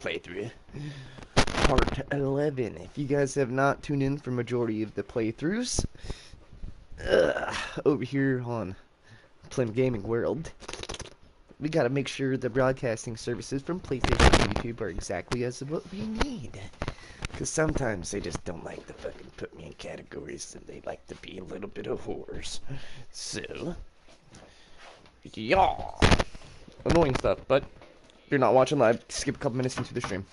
playthrough. Part 11. If you guys have not tuned in for majority of the playthroughs, over here on Plim Gaming World, we gotta make sure the broadcasting services from PlayStation and YouTube are exactly as what we need. Because sometimes they just don't like to fucking put me in categories and they like to be a little bit of whores. So, yeah. Annoying stuff, but if you're not watching live, skip a couple minutes into the stream.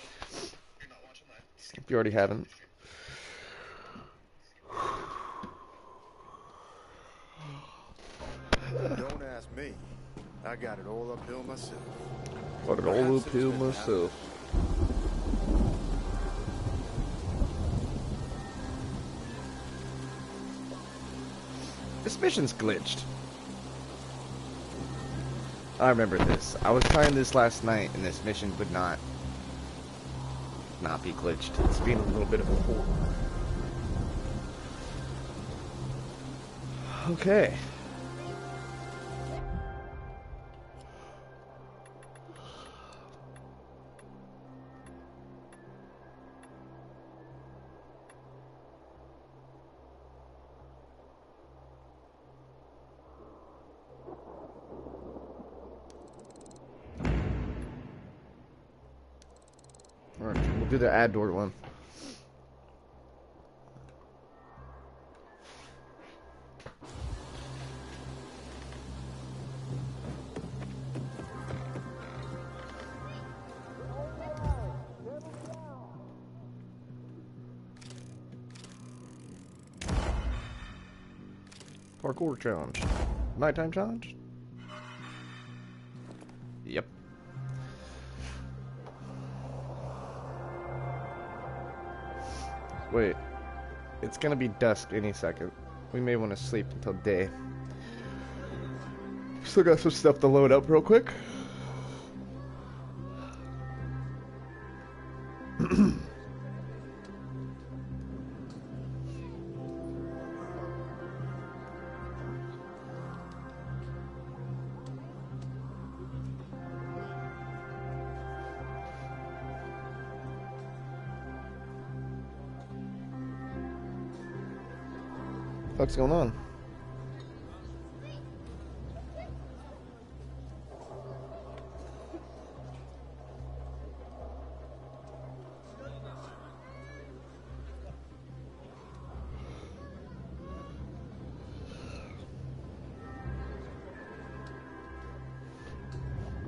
If you already haven't. Don't ask me. I got it all uphill myself. Got it all uphill myself. This mission's glitched. I remember this. I was trying this last night and this mission would not be glitched. It's being a little bit of a whore. Okay. Alright, we'll do the add door one. Parkour challenge. Nighttime challenge? Yep. Wait. It's gonna be dusk any second. We may want to sleep until day. Still got some stuff to load up real quick. What's going on?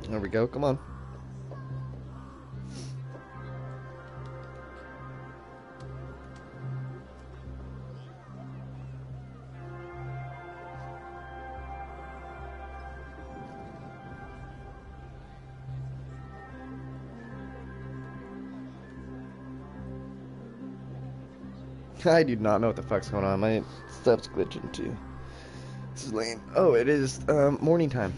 There we go, come on. I do not know what the fuck's going on. My stuff's glitching too. This is lame. Oh, it is morning time.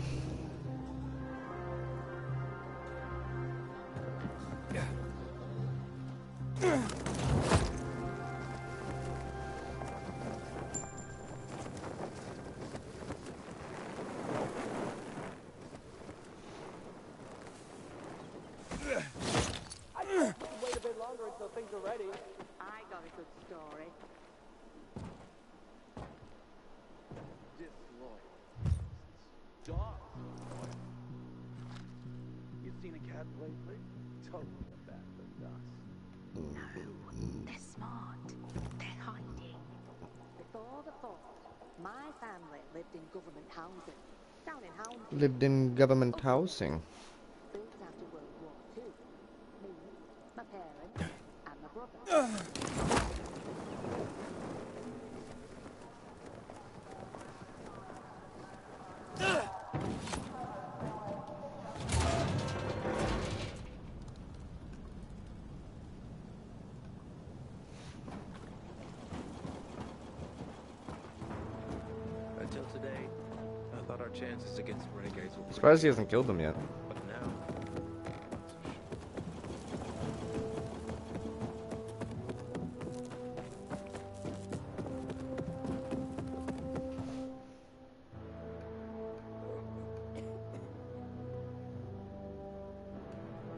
Lived in government housing. Built after World War II. Me, my parents, and my brother. Until today, I thought our chances against renegades were Surprised he hasn't killed them yet. but now,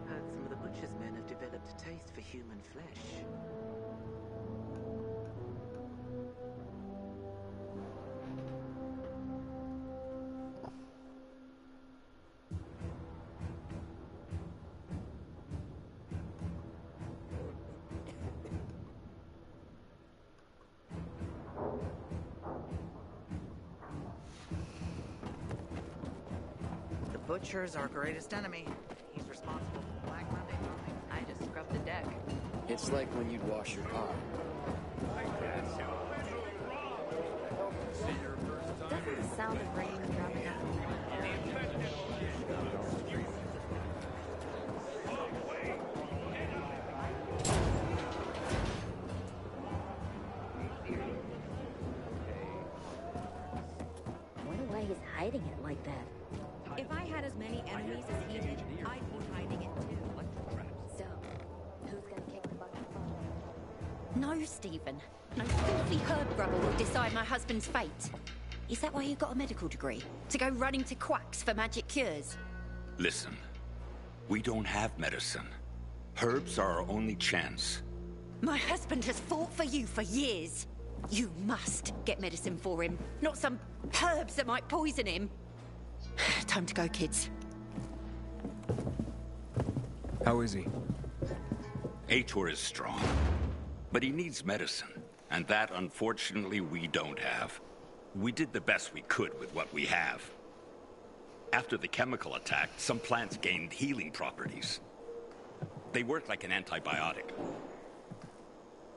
Heard some of the butcher's men have developed taste for human flesh. The Butcher's our greatest enemy. He's responsible for the Black Monday bombing. I just scrubbed the deck. It's like when you'd wash your car. Doesn't the sound of rain drumming up in there? I wonder why he's hiding it like that. If I had as many enemies as he did, I'd be hiding it too. So, who's gonna kick the bucket? No, Stephen. No filthy herb grubber will decide my husband's fate. Is that why you got a medical degree? To go running to quacks for magic cures? Listen, we don't have medicine. Herbs are our only chance. My husband has fought for you for years. You must get medicine for him, not some herbs that might poison him. Time to go, kids. How is he? Aitor is strong, but he needs medicine, and that, unfortunately, we don't have. We did the best we could with what we have. After the chemical attack, some plants gained healing properties. They work like an antibiotic.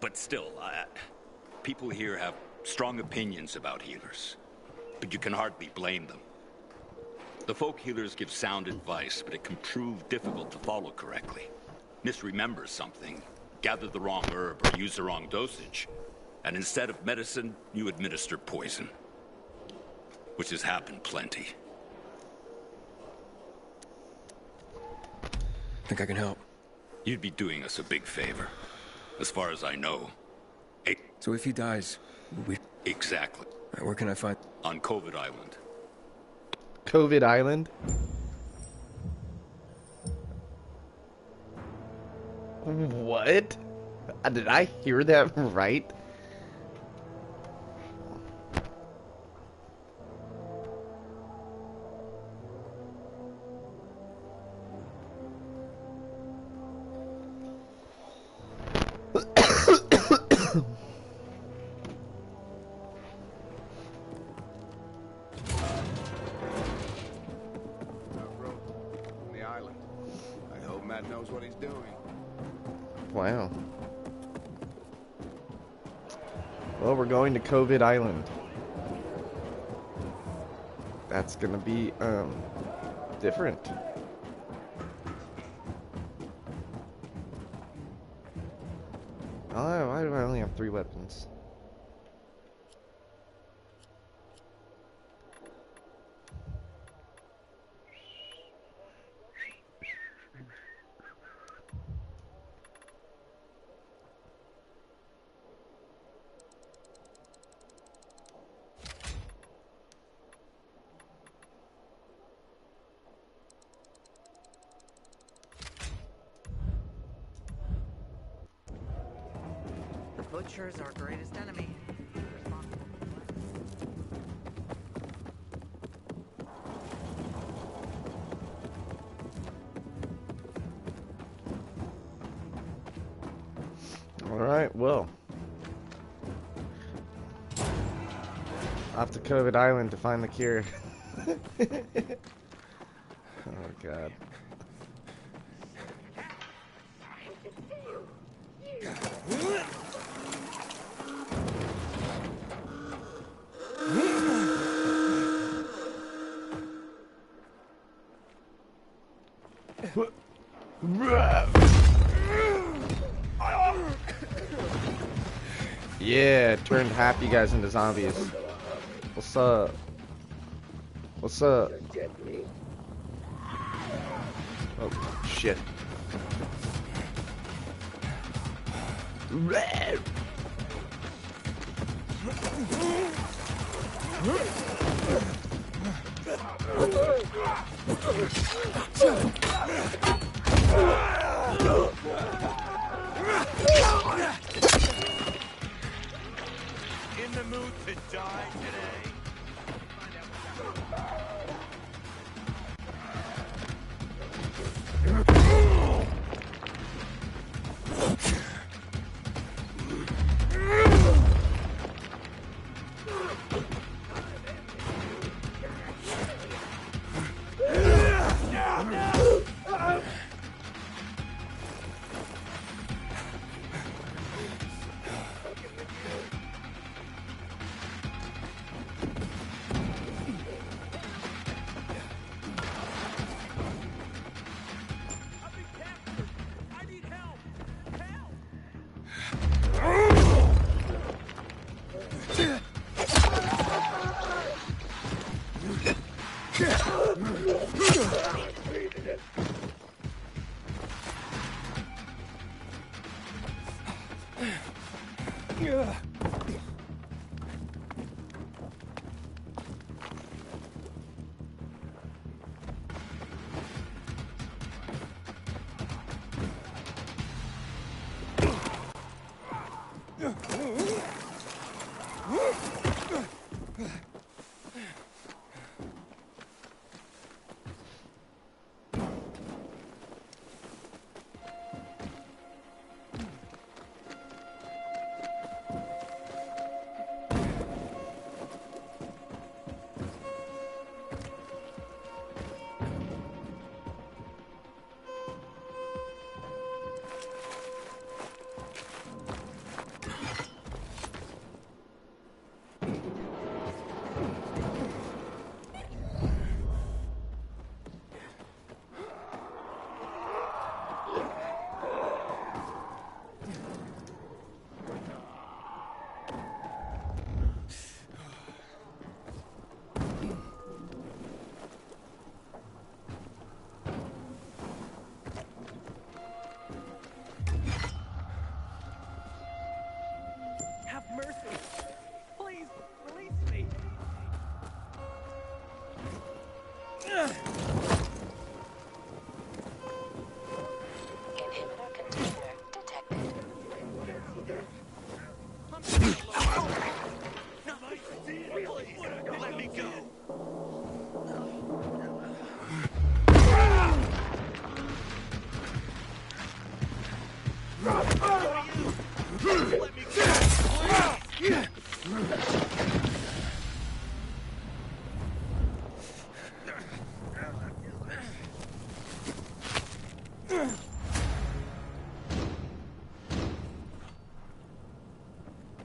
But still, people here have strong opinions about healers, but you can hardly blame them. The folk healers give sound advice, but it can prove difficult to follow correctly. Misremember something, gather the wrong herb, or use the wrong dosage, and instead of medicine, you administer poison. Which has happened plenty. Think I can help? You'd be doing us a big favor. As far as I know. So if he dies, we... Exactly. Where can I find... On COVID Island. COVID Island? What? Did I hear that right? On the island. I hope Matt knows what he's doing. Wow. Well, we're going to COVID Island. That's gonna be, different. Oh, why do I only have 3 weapons? The Butcher's our greatest enemy. Responsible for Alright, well. Off to COVID Island to find the cure. Oh, God. Yeah, turned half you guys into zombies. What's up? What's up? Oh, shit. In the mood to die today?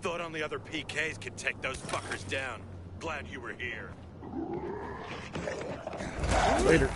Thought only other PKs could take those fuckers down. Glad you were here. Later.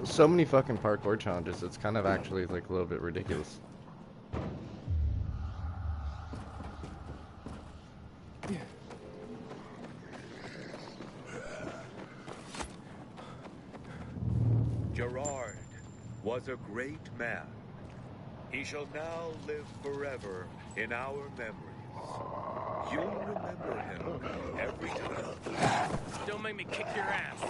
So many fucking parkour challenges, it's kind of actually like a little bit ridiculous. Gerard was a great man. He shall now live forever in our memories. You'll remember him every time. Don't make me kick your ass.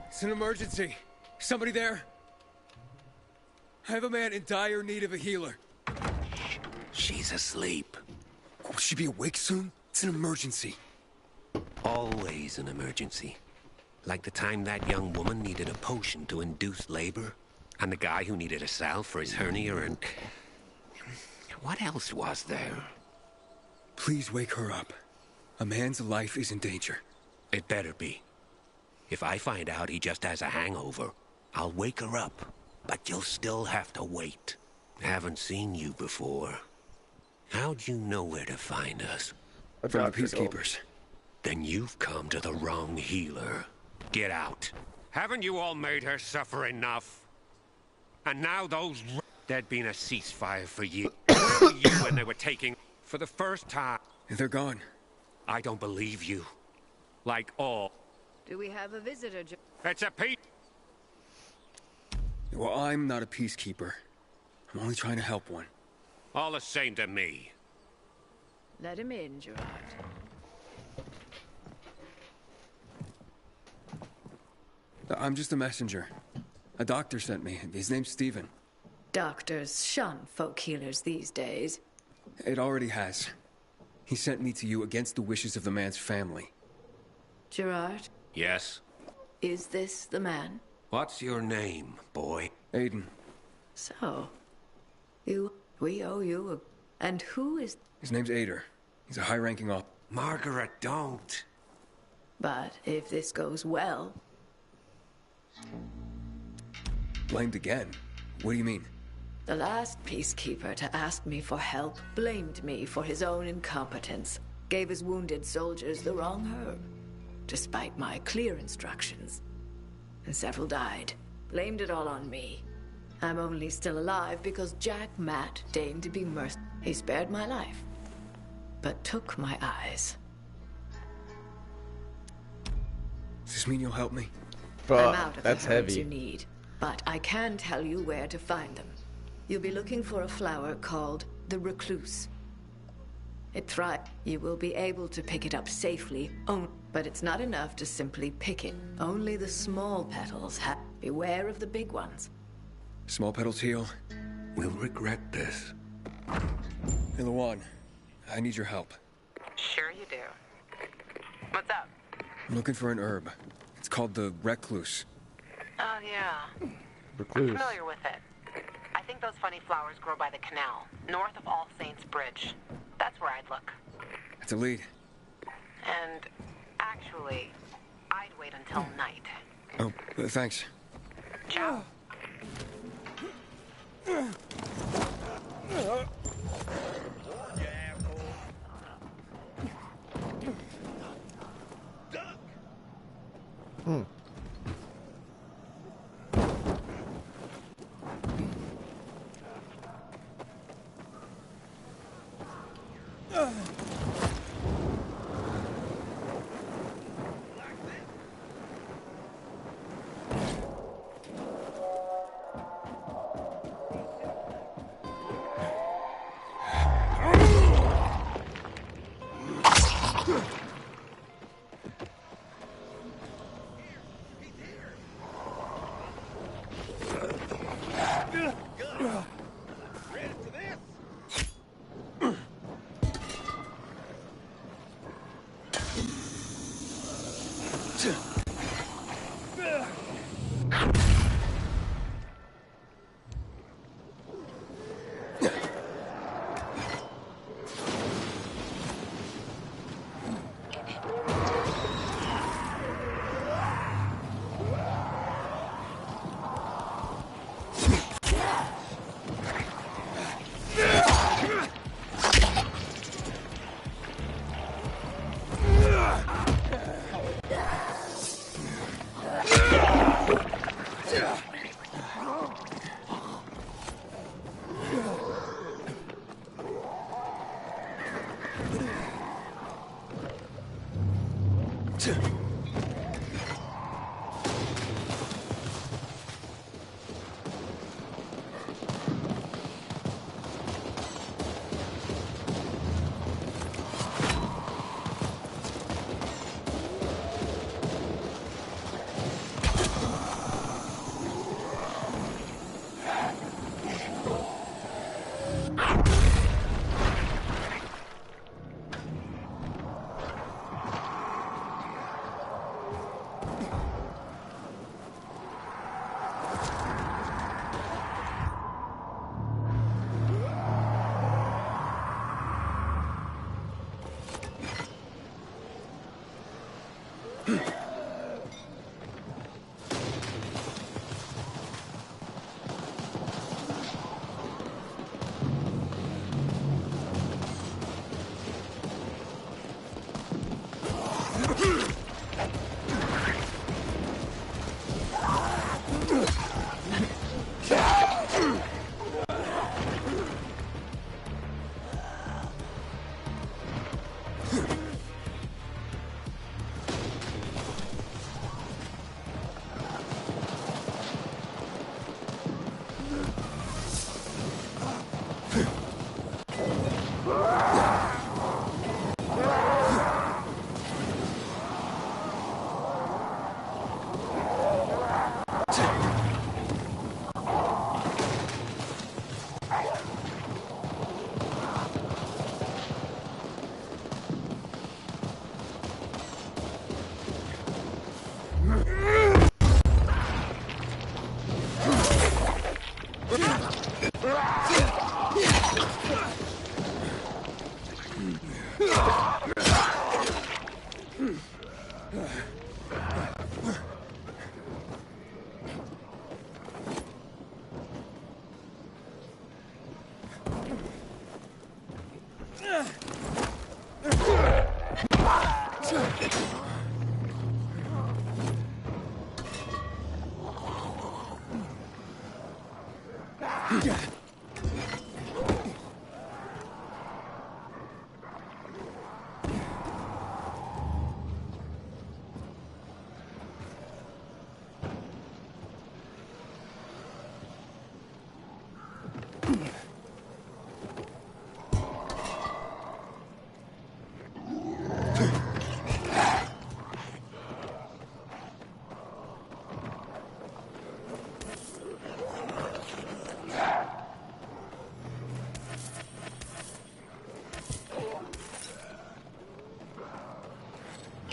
It's an emergency. Somebody there? I have a man in dire need of a healer. She's asleep. Will she be awake soon? It's an emergency. Always an emergency. Like the time that young woman needed a potion to induce labor, and the guy who needed a salve for his hernia, and... what else was there? Please wake her up. A man's life is in danger. It better be. If I find out he just has a hangover, I'll wake her up. But you'll still have to wait. Haven't seen you before. How'd you know where to find us? From the Peacekeepers. Then you've come to the wrong healer. Get out. Haven't you all made her suffer enough? And now those... There'd been a ceasefire for you. Where were you when they were taking... For the first time... They're gone. I don't believe you. Like all... Do we have a visitor, It's a peace... Well, I'm not a peacekeeper. I'm only trying to help one. All the same to me. Let him in, Gerard. I'm just a messenger. A doctor sent me. His name's Stephen. Doctors shun folk healers these days. It already has. He sent me to you against the wishes of the man's family. Gerard, Yes? is this the man? What's your name, boy? Aiden. So, we owe you a... And who is... His name's Ader. He's a high-ranking op... Margaret, don't. But if this goes well... Blamed again? What do you mean? The last peacekeeper to ask me for help blamed me for his own incompetence. Gave his wounded soldiers the wrong herb, despite my clear instructions. And several died. Blamed it all on me. I'm only still alive because Jack Matt deigned to be merciful. He spared my life, but took my eyes. Does this mean you'll help me? I'm out of That's the herbs heavy. you need, but I can tell you where to find them. You'll be looking for a flower called the recluse. It thrives. You will be able to pick it up safely, but it's not enough to simply pick it. Only the small petals have. Beware of the big ones. Small petals heal. We'll regret this. Hey, Lawan. I need your help. Sure you do. What's up? I'm looking for an herb. It's called the recluse. Oh, yeah. Recluse. I'm familiar with it. I think those funny flowers grow by the canal, north of All Saints Bridge. That's where I'd look. That's a lead. And actually, I'd wait until night. Oh, thanks. Ciao.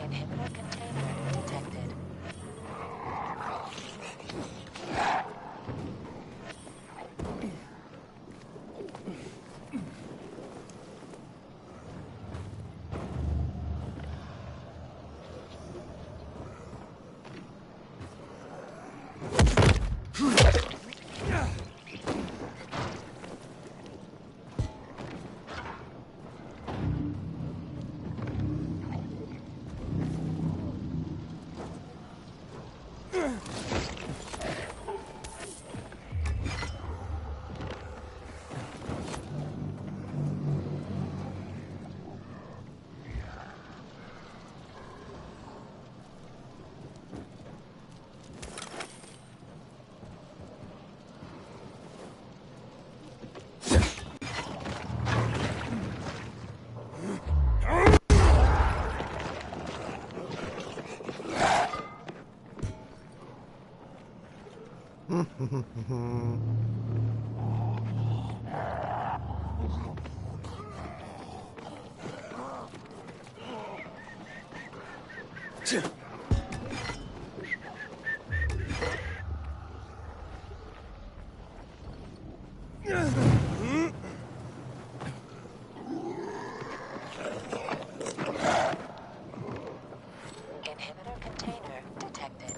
Inhibitor container detected. Inhibitor container detected.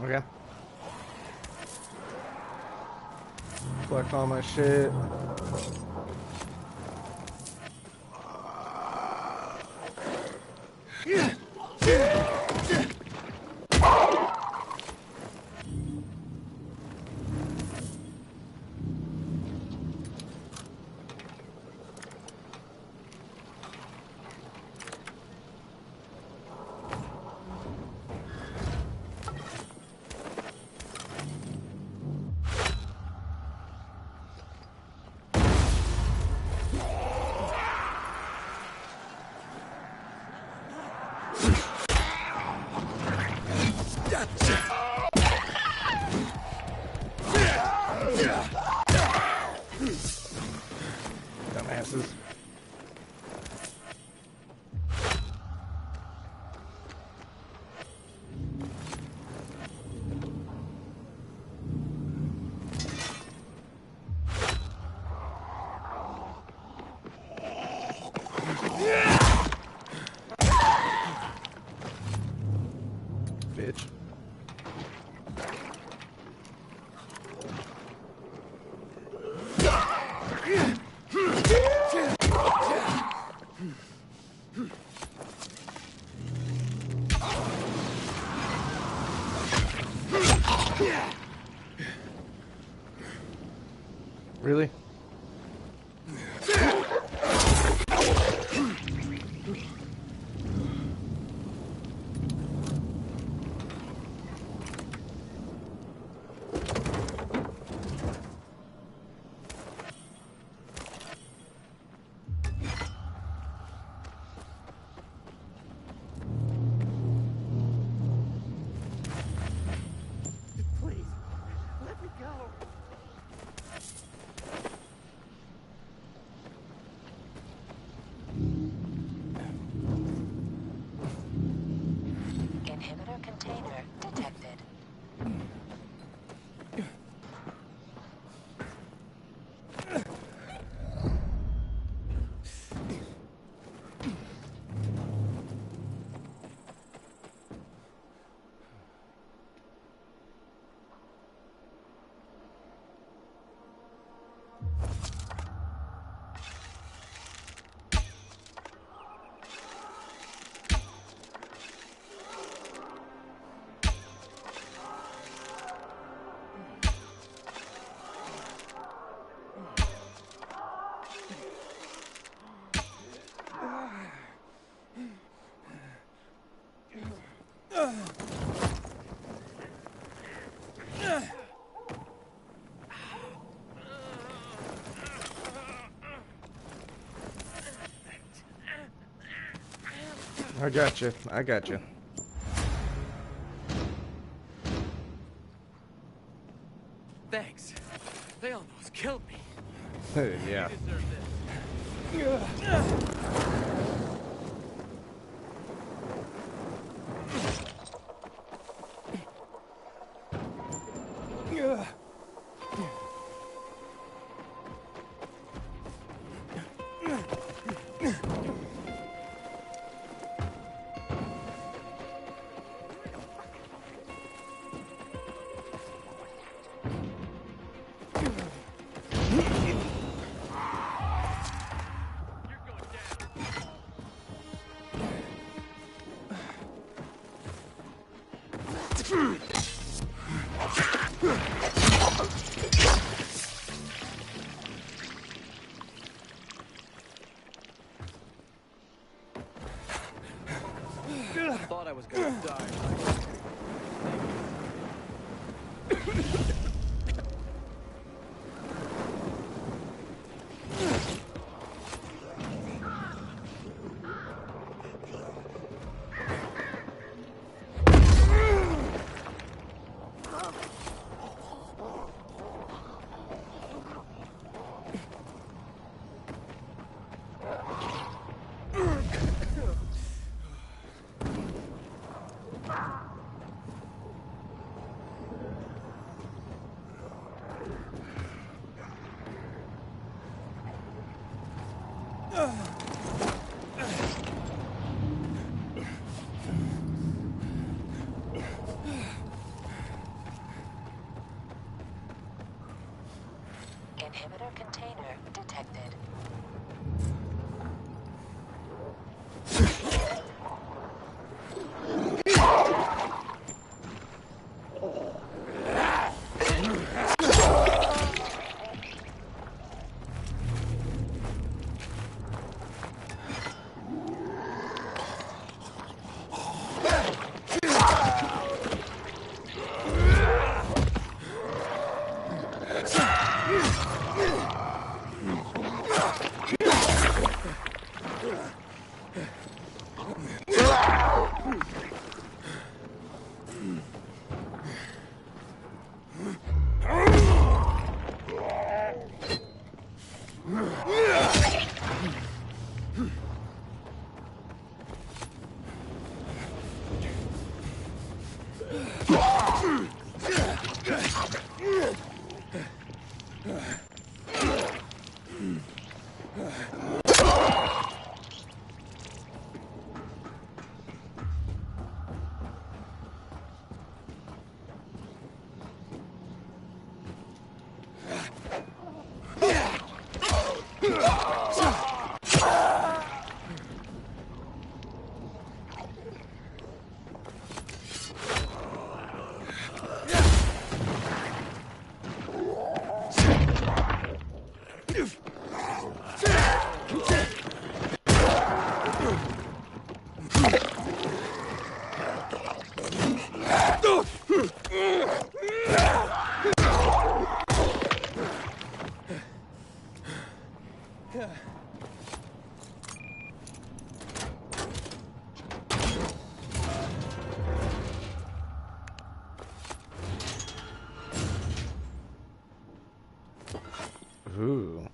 Okay. Collect all my shit. Dumbasses. Bitch. Really? Please, let me go. Inhibitor container detected. I got you. I got you. Thanks. They almost killed me. Yeah. You deserve this. Thought I was gonna die. Inhibitor container detected. Ooh.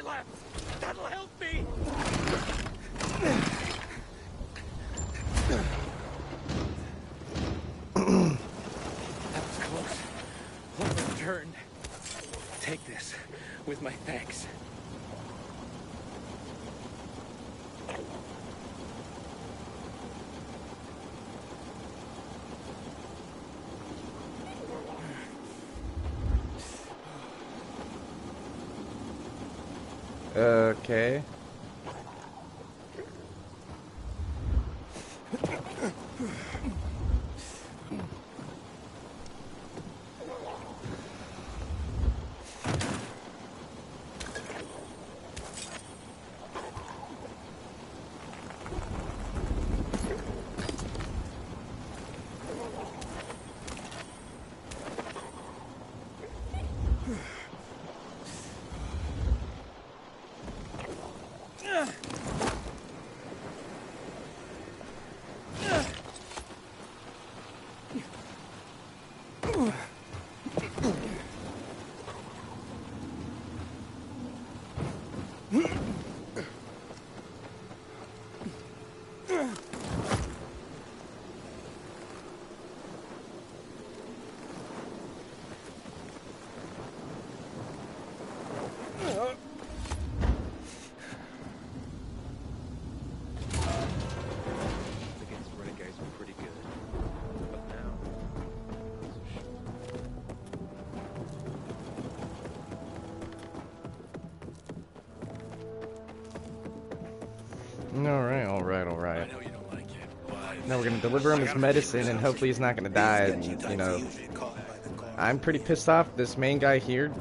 relapse. That'll help me. That was close. Overturned. Take this with my thanks. Okay. Against renegades were pretty good. But now, Alright. Now we're gonna deliver him his medicine and hopefully he's not gonna die. And, you know, I'm pretty pissed off. This main guy here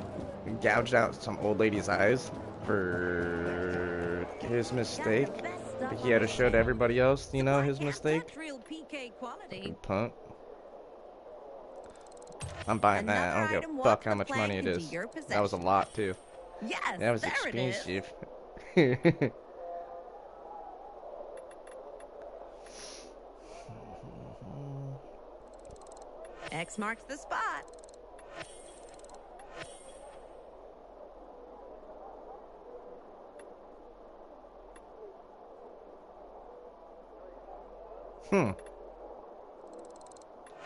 gouged out some old lady's eyes for his mistake. But he had to show to everybody else, you know, his mistake. Punk. I'm buying that. I don't give a fuck how much money it is. That was a lot too. Yes, that was there expensive. X marks the spot.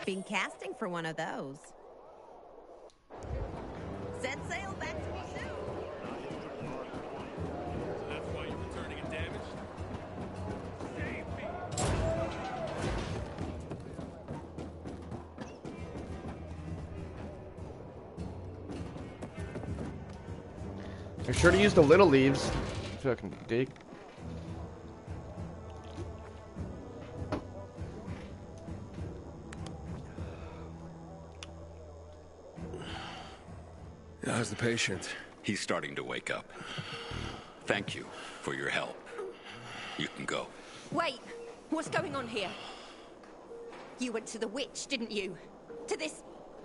Been casting for one of those. Set sail back to me soon. So that's why you're returning it damaged? Save me! Make sure to use the little leaves. Fucking dick. How's the patient? He's starting to wake up. Thank you for your help. You can go. Wait, what's going on here? You went to the witch, didn't you? To this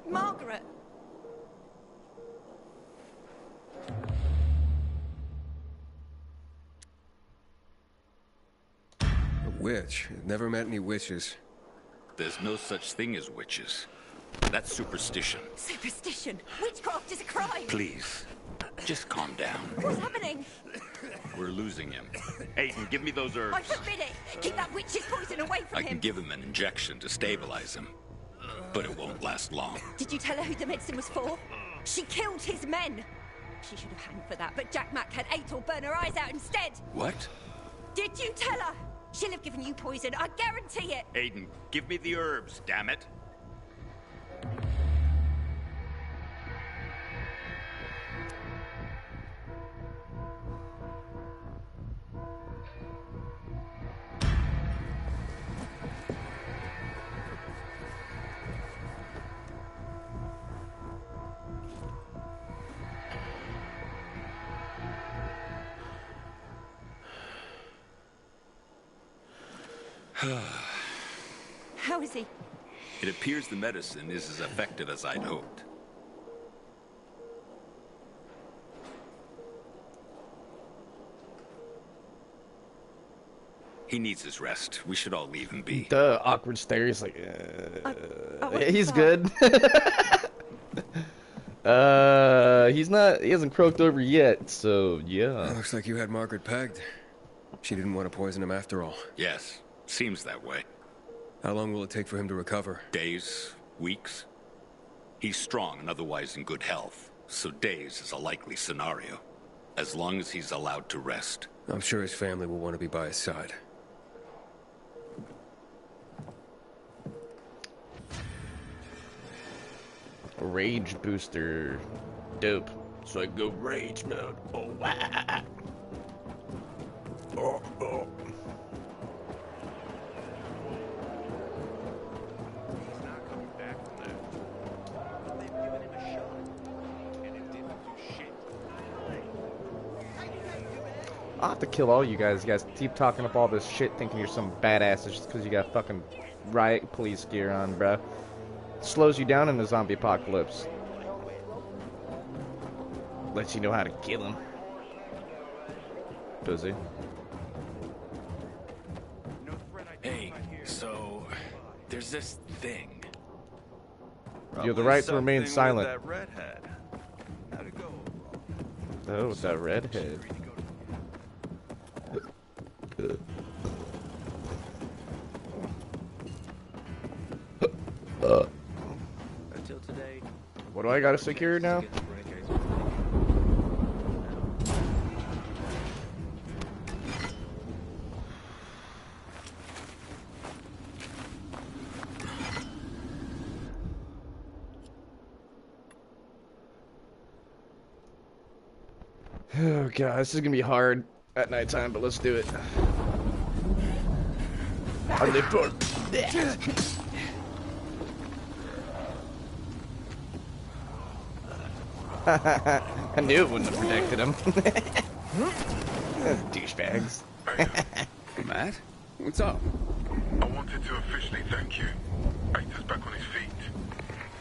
Margaret. A witch? Never met any witches. There's no such thing as witches. That's superstition. Superstition? Witchcraft is a crime! Please, just calm down. What's happening? We're losing him. Aiden, give me those herbs. I forbid it! Keep that witch's poison away from I him! can give him an injection to stabilize him, but it won't last long. Did you tell her who the medicine was for? She killed his men! She should have hanged for that, but Jack Mack had Atel burn her eyes out instead! What? Did you tell her? She'll have given you poison, I guarantee it! Aiden, give me the herbs, damn it. How is he? It appears the medicine is as effective as I'd hoped. He needs his rest. We should all leave him be. The awkward stare. He's like, wait, he's sorry. good. He's not. He hasn't croaked over yet. So yeah. Looks like you had Margaret pegged. She didn't want to poison him after all. Yes, seems that way. How long will it take for him to recover? Days, weeks. He's strong and otherwise in good health, so days is a likely scenario. As long as he's allowed to rest. I'm sure his family will want to be by his side. Rage booster. Dope. So I go rage mode. Oh, wow. Oh, oh. He's not coming back from that. But they've given him a shot. And it didn't do shit. I'll have to kill all you guys. You guys keep talking up all this shit thinking you're some badasses just because you got fucking riot police gear on, bruh. Slows you down in the zombie apocalypse. Lets you know how to kill him. Does he? Hey, so there's this thing. You have the right to remain silent. That redhead. How'd it go? Oh, with that redhead. Until today. What do I gotta secure now? Oh god, this is gonna be hard at nighttime, but let's do it. I live for I knew it wouldn't have protected him. Douchebags. Matt? What's up? I wanted to officially thank you. Aitor's back on his feet.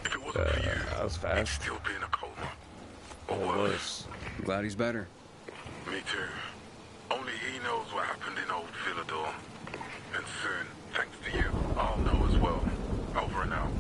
If it wasn't for you, that was he'd fast. still be in a coma. Or It worse. was. I'm glad he's better. Me too. Only he knows what happened in old Villador. And soon, thanks to you, I'll know as well. Over and out.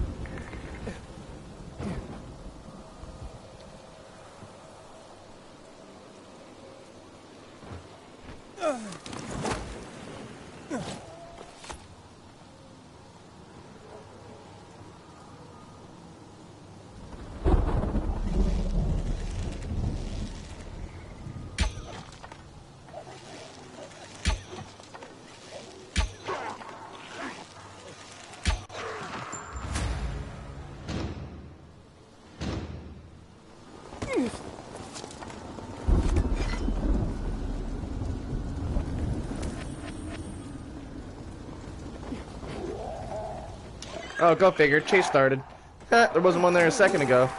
Oh, go figure. Chase started. There wasn't one there a second ago.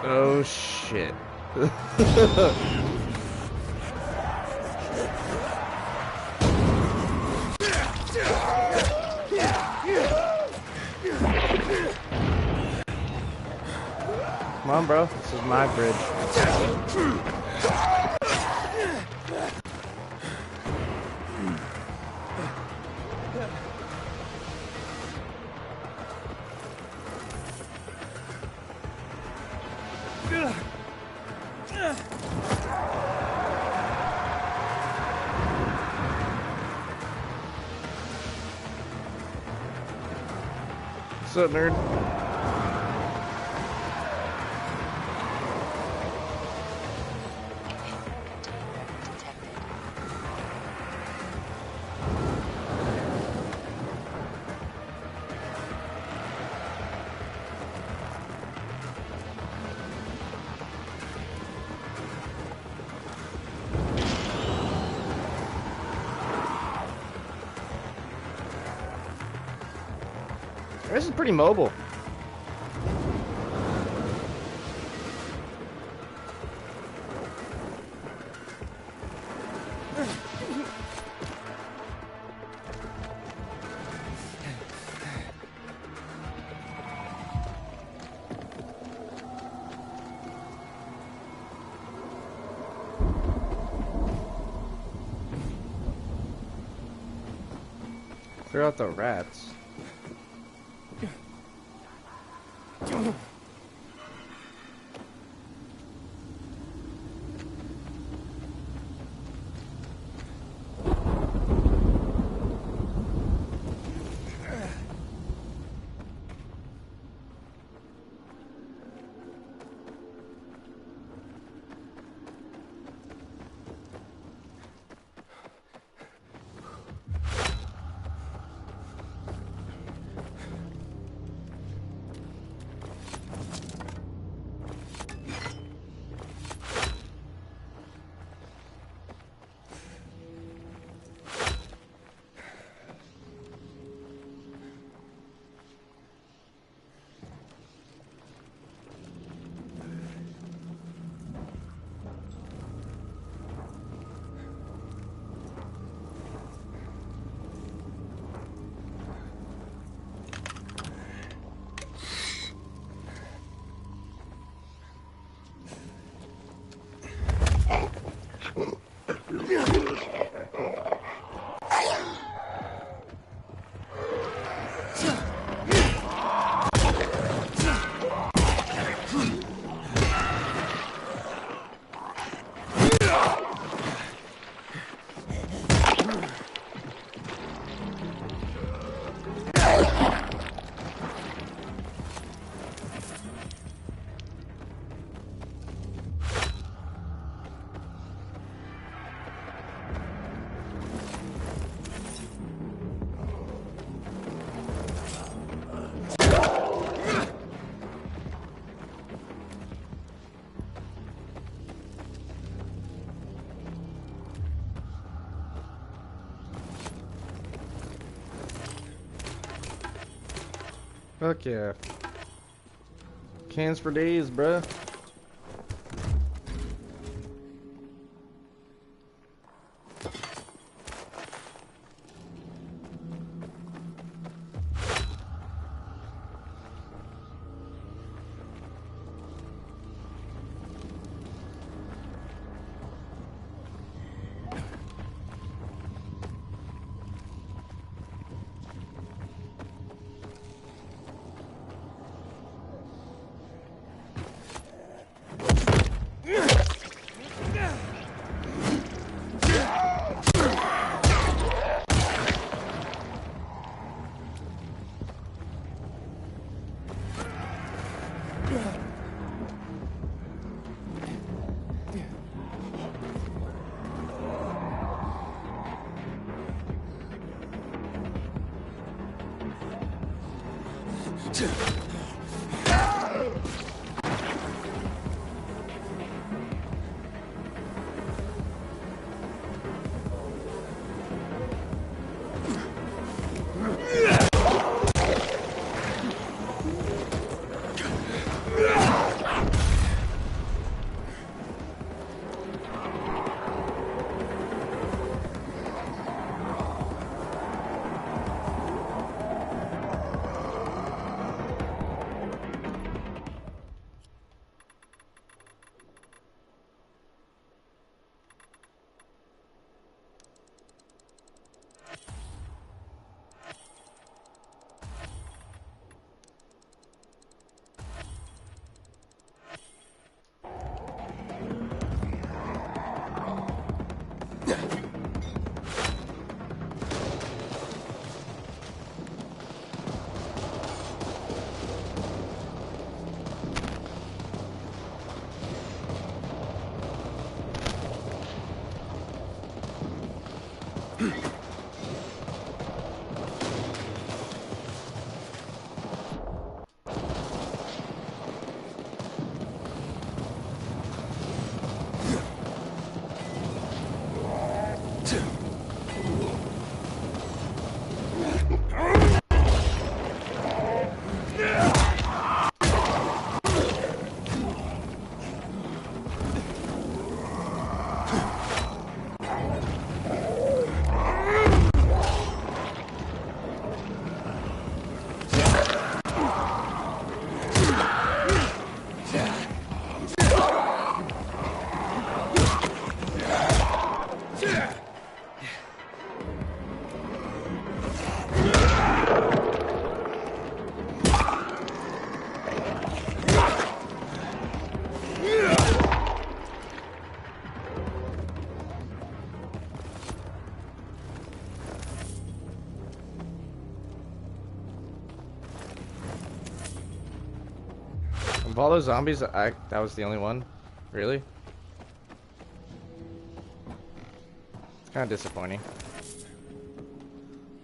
Oh, shit. Come on, bro. This is my bridge. What's up, nerd? This is pretty mobile. Clear out the rats. Fuck yeah. Cans for days, bruh. Of all those zombies, that was the only one? Really? It's kind of disappointing.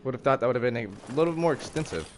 Would have thought that would have been a little more extensive.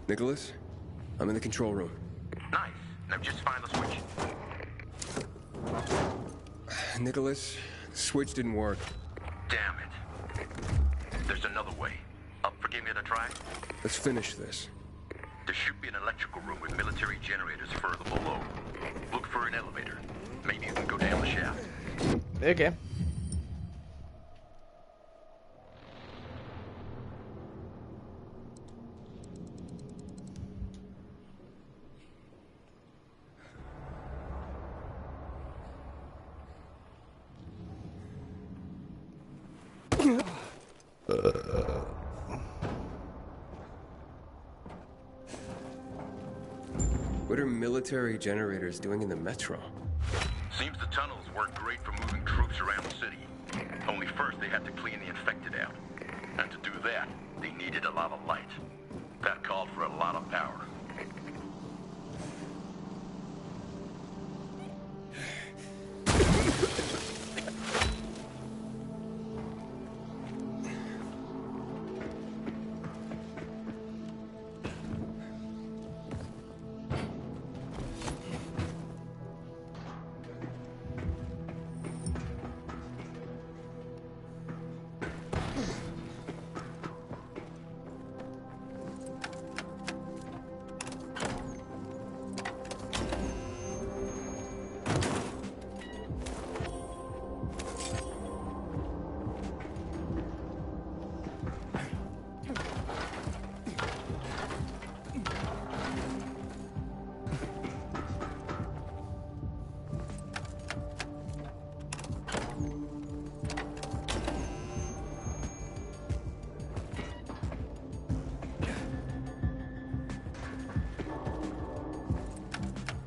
Nicholas? I'm in the control room. Nice. Now just find the switch. Nicholas, the switch didn't work. Damn it. There's another way. Up for giving it a try? Let's finish this. There should be an electrical room with military generators further below. Look for an elevator. Maybe you can go down the shaft. Okay. What are military generators doing in the metro? Seems the tunnels work great for moving troops around the city. Only first they had to clean the infected out. And to do that, they needed a lot of light. That called for a lot of power.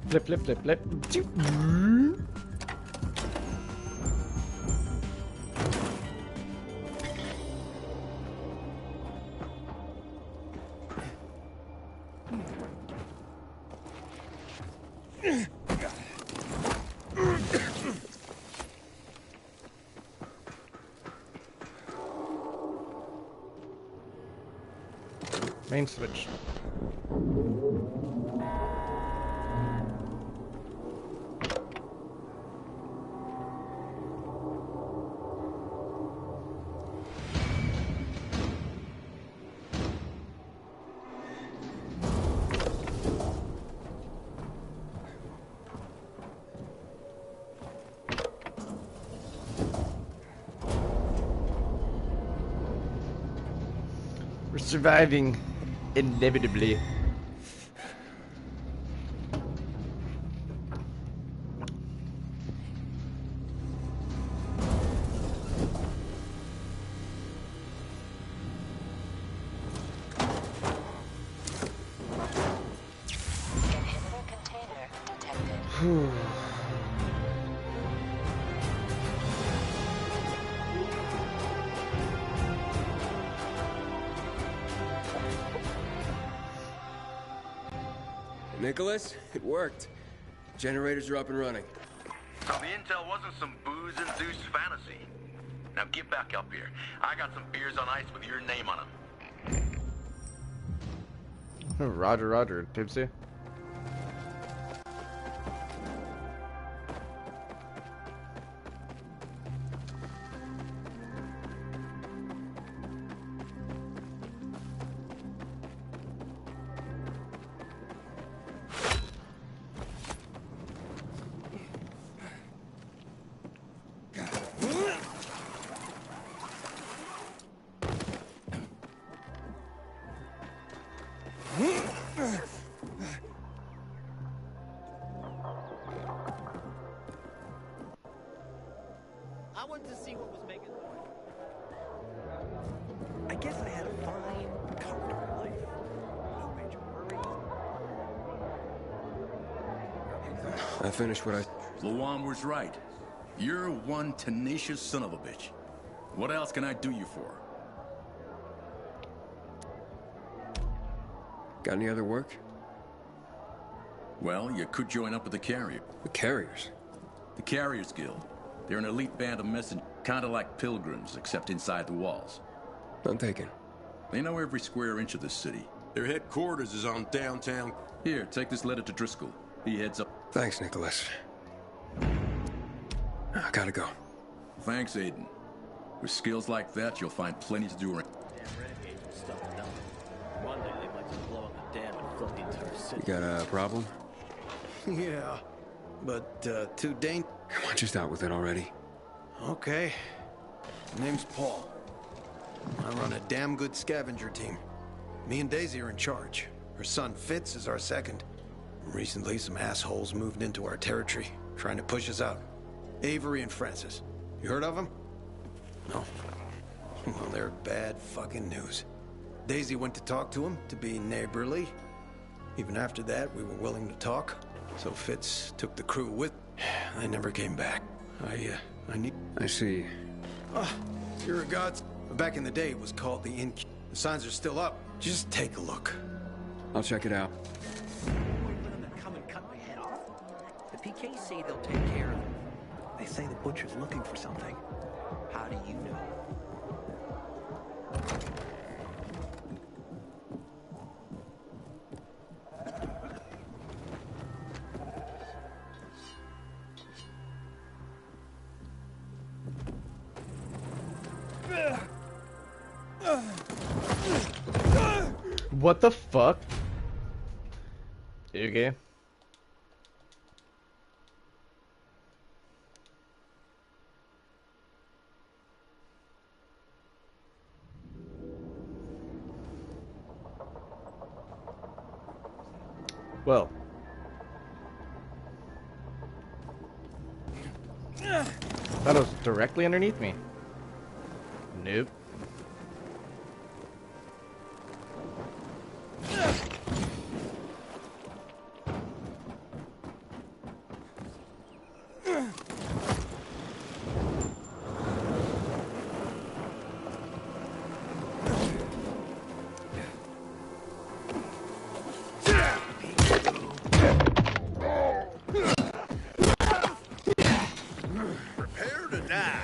Flip, flip, flip, flip. Main switch. We're surviving, inevitably. Inhibitor container detected. Nicholas, it worked. Generators are up and running. So the intel wasn't some booze-induced fantasy. Now get back up here. I got some beers on ice with your name on them. Roger, Roger, Tipsy. I wanted to see what was making noise. I guess I had a fine, comfortable life. No major worries. I finished what I... Lawan was right. You're one tenacious son of a bitch. What else can I do you for? Got any other work? Well, you could join up with the Carrier. The Carriers? The Carriers Guild. They're an elite band of messengers, kind of like pilgrims, except inside the walls. I'm taken. They know every square inch of the city. Their headquarters is on downtown. Here, take this letter to Driscoll. He heads up. Thanks, Nicholas. I gotta go. Thanks, Aiden. With skills like that, you'll find plenty to do. Damn renegades will stuff it down. One day they might just blow up the dam and flood the entire city. You got a problem? Yeah, but too dangerous. Come on, just out with it already. Okay. Name's Paul. I run a damn good scavenger team. Me and Daisy are in charge. Her son Fitz is our second. Recently, some assholes moved into our territory, trying to push us out. Avery and Francis. You heard of them? No. Well, they're bad fucking news. Daisy went to talk to him to be neighborly. Even after that, we were willing to talk. So Fitz took the crew with. I never came back. I see. Your regards. Back in the day, it was called the Inn. The signs are still up. Just take a look. I'll check it out. Wait for them to come and cut my head off? The PKs say they'll take care of it. They say the butcher's looking for something. How do you know? What the fuck? Okay. Well. Thought it was directly underneath me. Nope. Prepare to die.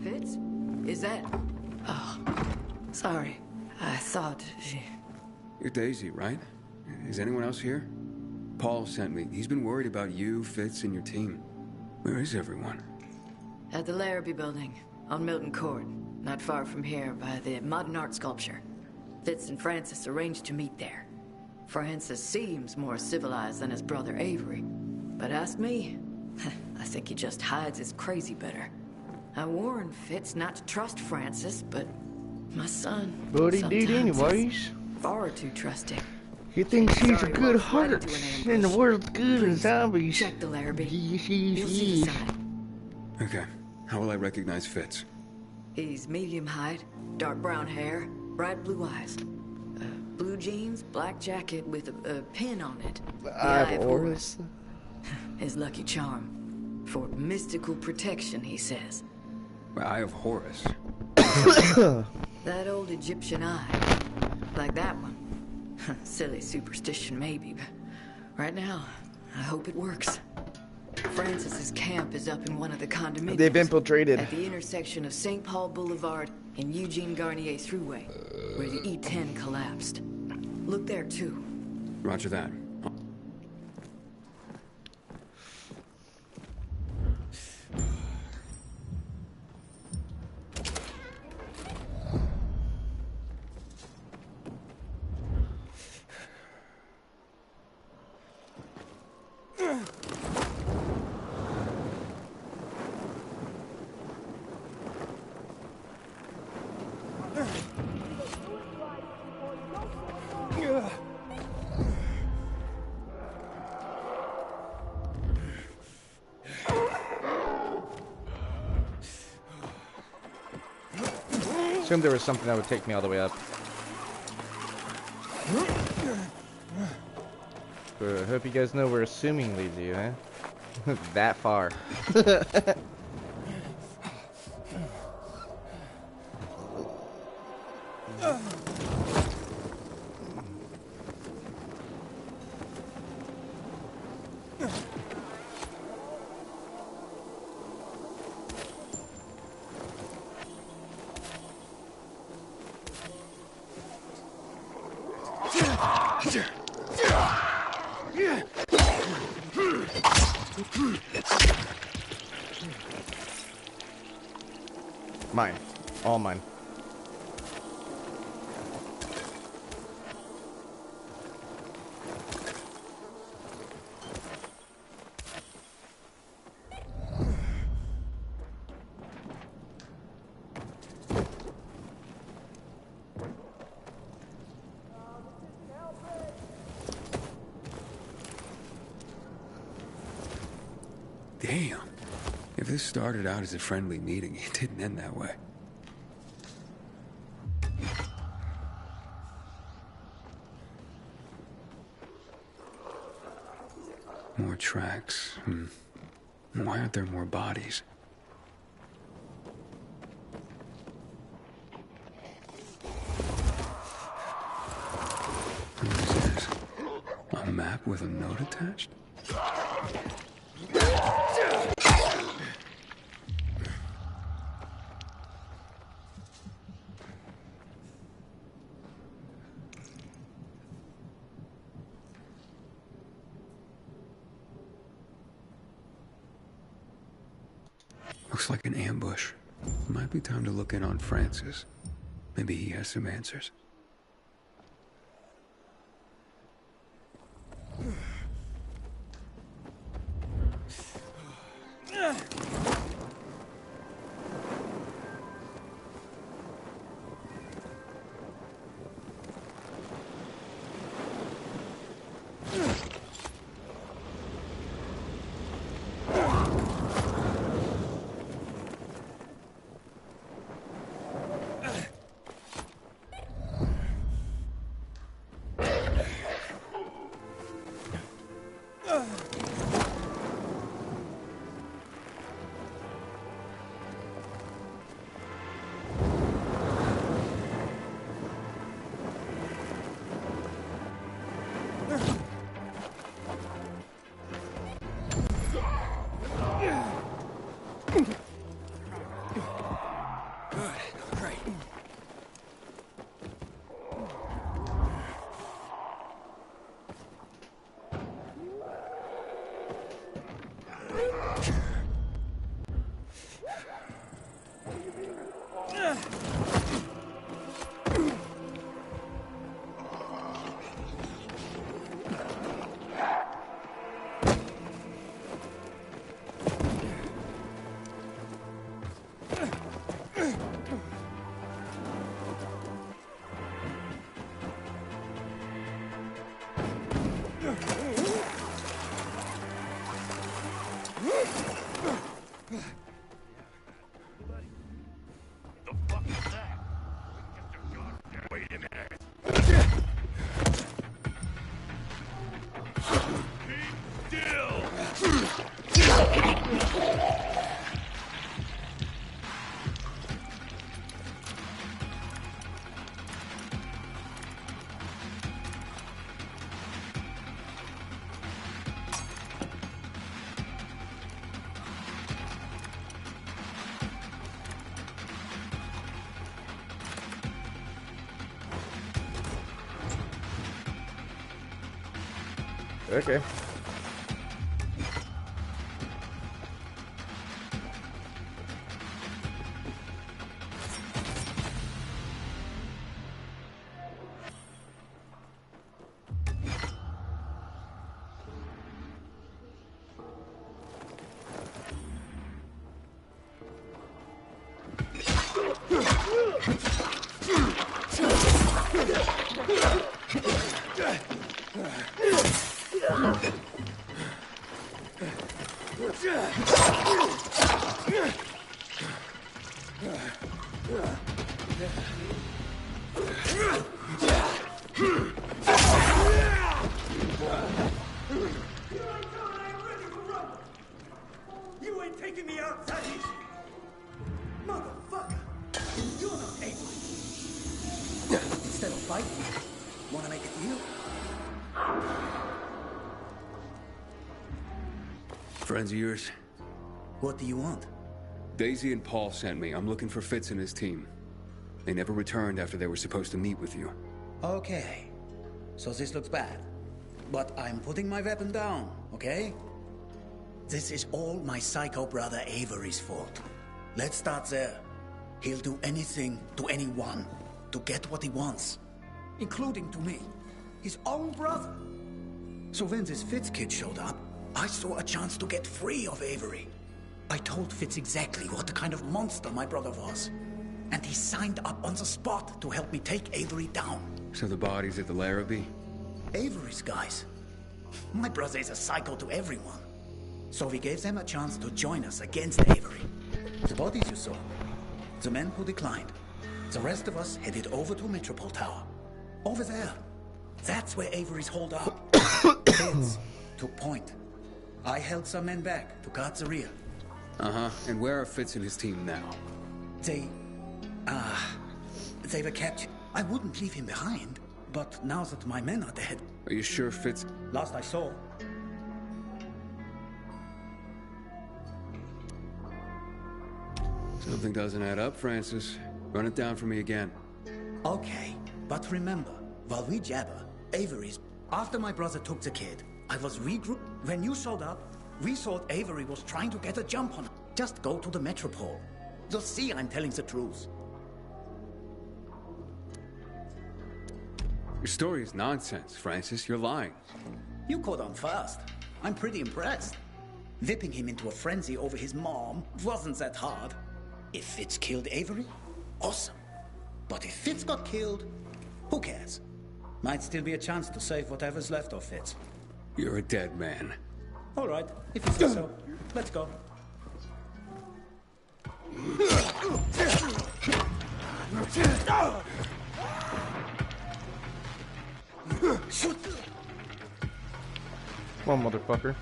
Fitz? Is that... Oh, sorry. I thought she... You're Daisy, right? Is anyone else here? Paul sent me. He's been worried about you, Fitz, and your team. Where is everyone? At the Larrabee building, on Milton Court. Not far from here, by the modern art sculpture. Fitz and Francis arranged to meet there. Francis seems more civilized than his brother Avery. But ask me, I think he just hides his crazy better. I warned Fitz not to trust Francis, but My son. What he did sometimes is anyways. Far too trusting. He thinks he's a Sorry, good Wolf, right heart, into an and the ambush. world's good and Please, zombies. check the Larrabee. Yes, You'll see the sign. Okay. How will I recognize Fitz? He's medium height, dark brown hair, bright blue eyes. Blue jeans, black jacket with a pin on it. The Eye of Horus. His lucky charm. For mystical protection, he says. Eye of Horus. That old Egyptian eye. Like that one. Silly superstition, maybe, but right now, I hope it works. Francis's camp is up in one of the condominiums. They've infiltrated. At the intersection of St. Paul Boulevard and Eugene Garnier Thruway, where the E10 collapsed. Look there, too. Roger that. Assumed there was something that would take me all the way up. I hope you guys know where assuming leads you, huh? That far. Mine. All mine. Damn. If this started out as a friendly meeting, it didn't end that way. More tracks. Why aren't there more bodies? What is this? A map with a note attached? Looks like an ambush. Might be time to look in on Francis. Maybe he has some answers. Okay. You ain't taking me out that easy. Motherfucker. You're not able. Instead of fighting, wanna make a deal? Friends of yours? What do you want? Daisy and Paul sent me. I'm looking for Fitz and his team. They never returned after they were supposed to meet with you. Okay. So this looks bad. But I'm putting my weapon down, okay? This is all my psycho brother Avery's fault. Let's start there. He'll do anything to anyone to get what he wants. Including to me. His own brother. So when this Fitz kid showed up, I saw a chance to get free of Avery. I told Fitz exactly what the kind of monster my brother was. And he signed up on the spot to help me take Avery down. So the body's at the Larrabee? Avery's guys. My brother is a psycho to everyone. So we gave them a chance to join us against Avery. The bodies you saw. The men who declined. The rest of us headed over to Metropole Tower. Over there. That's where Avery's holed up. Fitz took point. I held some men back to guard the rear. Uh-huh. And where are Fitz and his team now? They were captured. I wouldn't leave him behind, but now that my men are dead... Are you sure Fitz... Last I saw... Something doesn't add up, Francis. Run it down for me again. Okay, but remember, while we jabber, Avery's... After my brother took the kid, I was regrouped. When you showed up, we thought Avery was trying to get a jump on us. Just go to the Metropole. You'll see I'm telling the truth. Your story is nonsense, Francis. You're lying. You caught on fast. I'm pretty impressed. Whipping him into a frenzy over his mom wasn't that hard. If Fitz killed Avery, awesome. But if Fitz got killed, who cares? Might still be a chance to save whatever's left of Fitz. You're a dead man. All right, if you say so. Let's go. Shoot! Come on, motherfucker.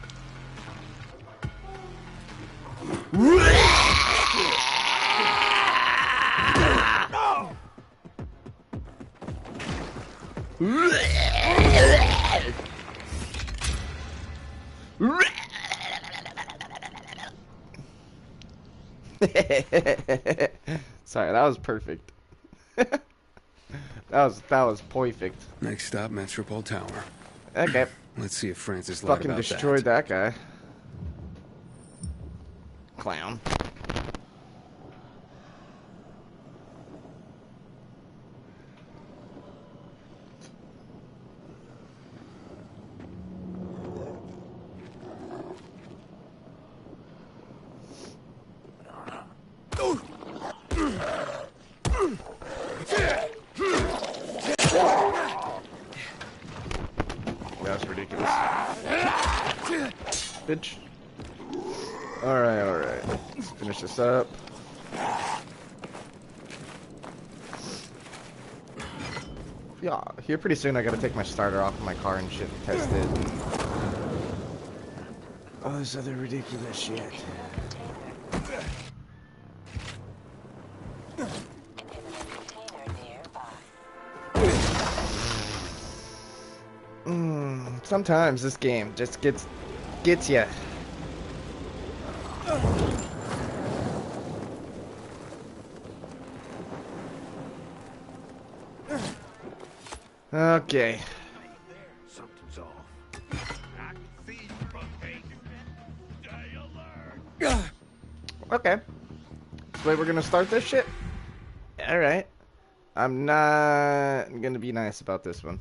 Sorry, that was perfect. that was perfect. Next stop, Metropole Tower. Okay. Let's see if Francis lied fucking about destroyed that guy. Clown. That's ridiculous. Bitch. Alright. Let's finish this up. Yeah, here pretty soon I gotta take my starter off of my car and shit and test it. All this other ridiculous shit. Sometimes this game just gets you. Okay. Something's off. I can see you from here. Stay alert. Okay. That's the way we're gonna start this shit? Alright. I'm not gonna be nice about this one.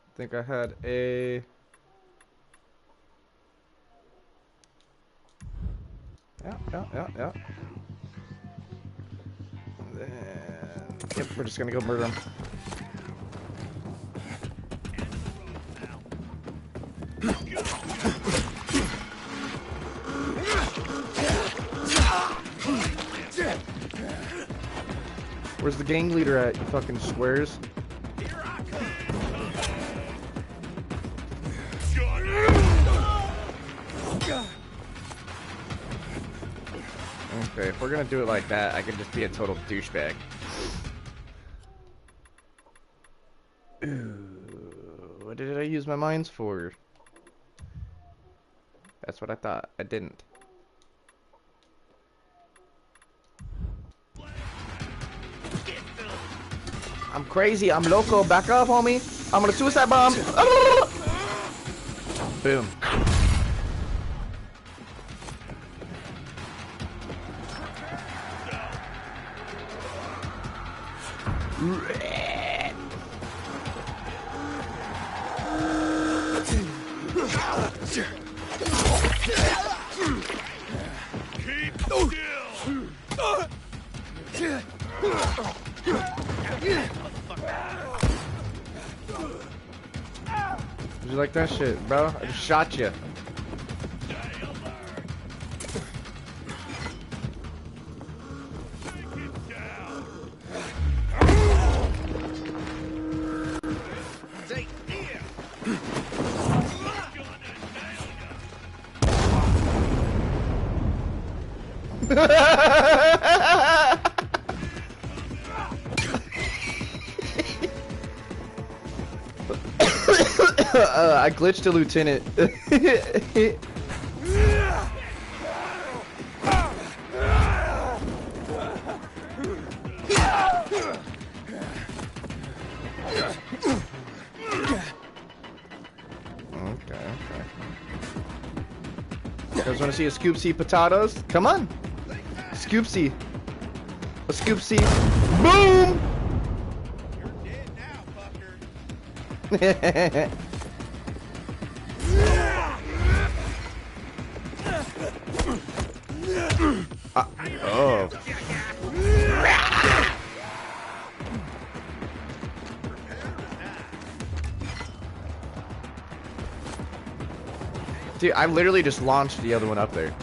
I think I had a... Yeah. Then... Yep, we're just gonna go murder him. Where's the gang leader at, you fucking squares? Okay, if we're gonna do it like that, I could just be a total douchebag. Ooh, what did I use my mines for? That's what I thought. I didn't. I'm crazy. I'm loco. Back up, homie. I'm gonna suicide bomb. Boom. Did you like that shit, bro? I just shot you. I glitched a lieutenant. Okay. You guys want to see a Scoopsy potatoes? Come on. Scoopsy. A Scoopsy. Boom! You're dead now, fucker. Oh. Dude, I literally just launched the other one up there.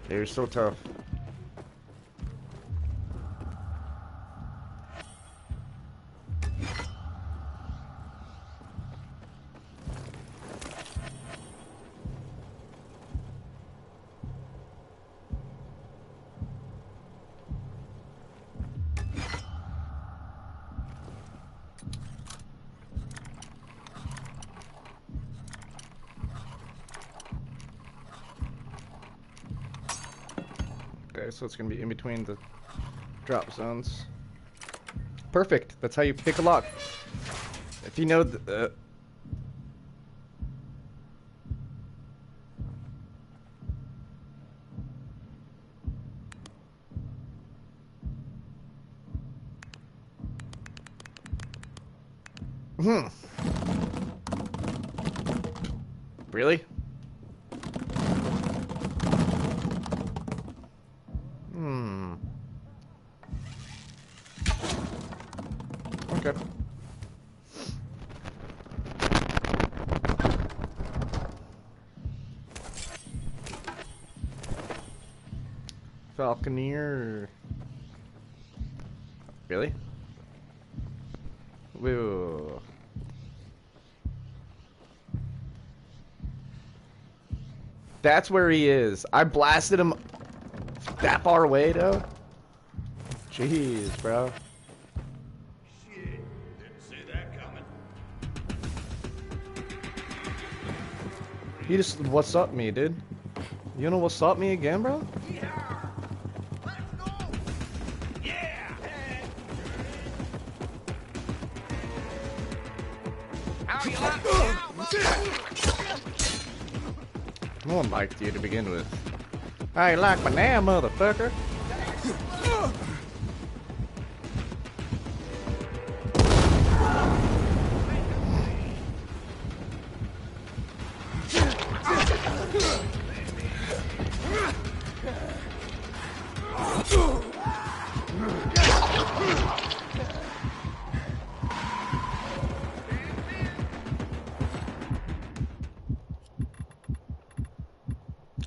They're so tough. Okay, so it's gonna be in between the drop zones. Perfect. That's how you pick a lock. If you know the. Really? Okay. Falconeer. Really? Whoa. That's where he is. I blasted him that far away, though. Jeez, bro. He just what's up me, dude. You know what's up me again, bro? No one liked you to begin with. I like my damn motherfucker.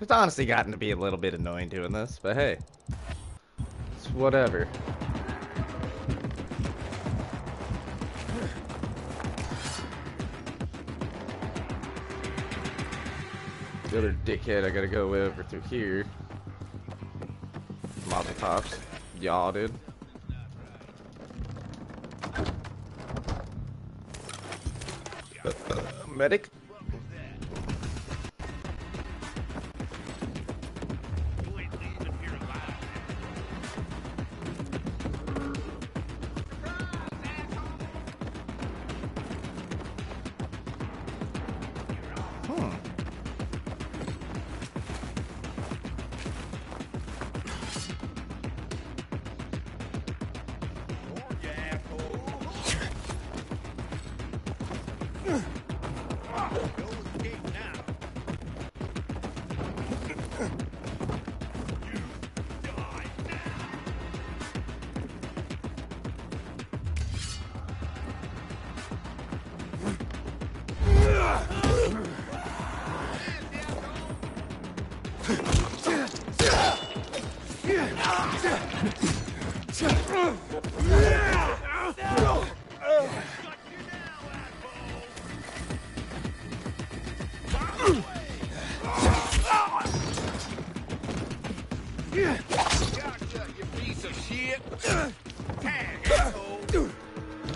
It's honestly gotten to be a little bit annoying doing this, but hey, it's whatever. The other dickhead I gotta go over through here. Mazel tops. Y'all, dude. Medic.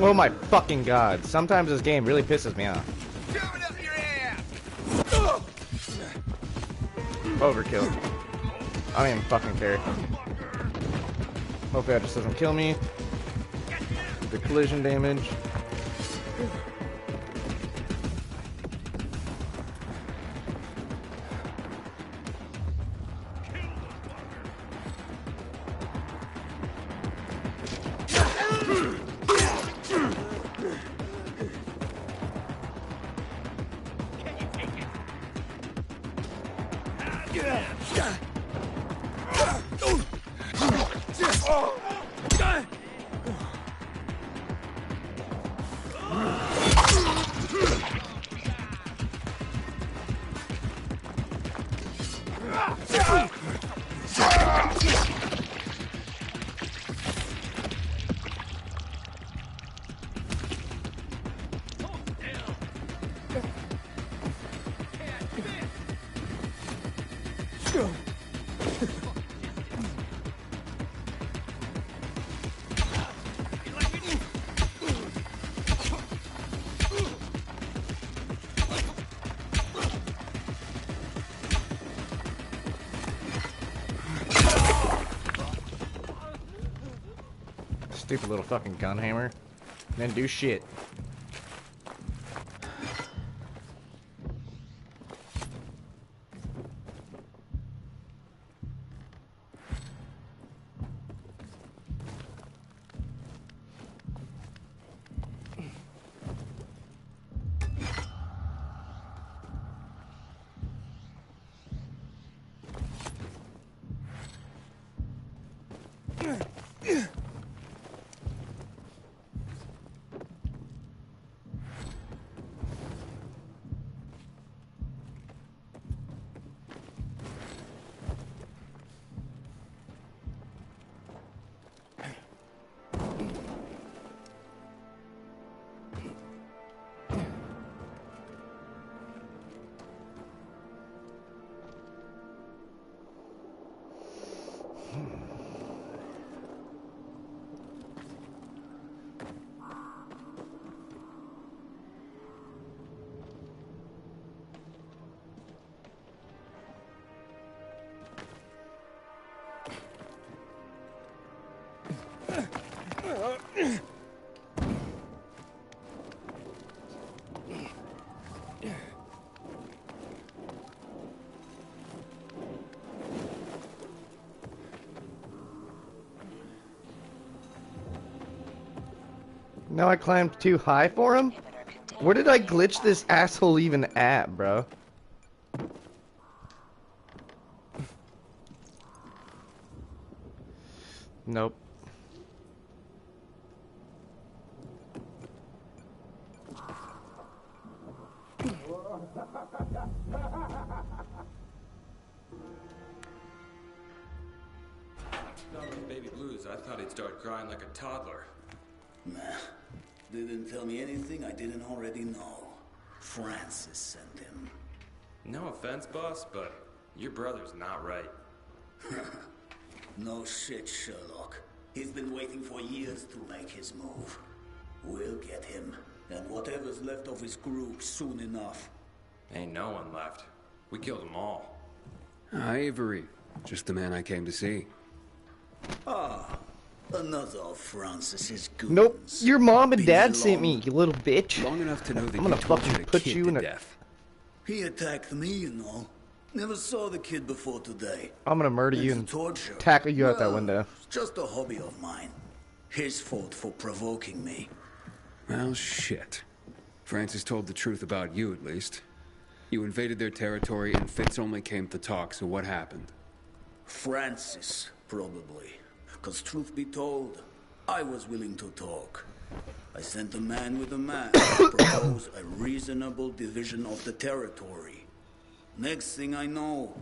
Oh my fucking god. Sometimes this game really pisses me off. Overkill. I don't even fucking care. Hopefully that just doesn't kill me. The collision damage. Stupid little fucking gun hammer. Didn't do shit. Now I climbed too high for him? Where did I glitch this asshole even at, bro? Nope. Baby blues, I thought he'd start crying like a toddler. Nah. Didn't tell me anything I didn't already know. Francis sent him. No offense, boss, but your brother's not right. No shit, Sherlock. He's been waiting for years to make his move. We'll get him, and whatever's left of his group soon enough. Ain't no one left. We killed them all. Avery. Just the man I came to see. Ah, another of Francis's goons. Nope. Your mom and dad sent me, you little bitch. Long enough to know that I'm gonna fucking put you in a death. He attacked me, you know. Never saw the kid before today. I'm gonna murder you and torture. tackle you out that window. Just a hobby of mine. His fault for provoking me. Well, shit. Francis told the truth about you, at least. You invaded their territory and Fitz only came to talk, so what happened? Francis, probably. Because truth be told, I was willing to talk. I sent a man with a map to propose a reasonable division of the territory. Next thing I know,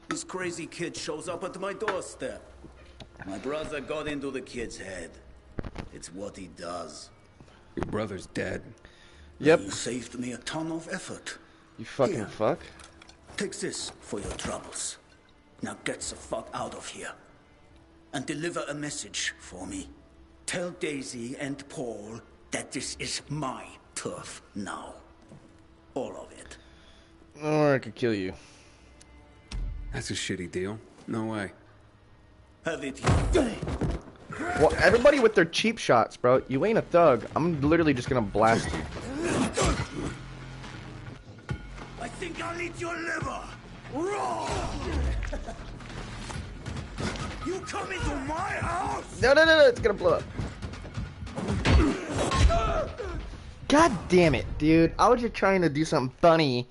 this crazy kid shows up at my doorstep. My brother got into the kid's head. It's what he does. Your brother's dead. Yep. You saved me a ton of effort. You fucking Here. fuck. Take this for your troubles. Now get the fuck out of here. And deliver a message for me. Tell Daisy and Paul that this is my turf now. All of it. Or I could kill you. That's a shitty deal. No way. Have it your way. Well, everybody with their cheap shots, bro. You ain't a thug. I'm literally just gonna blast you. I think I'll eat your liver. Raw! You come into my house? No, it's gonna blow up. God damn it, dude. I was just trying to do something funny,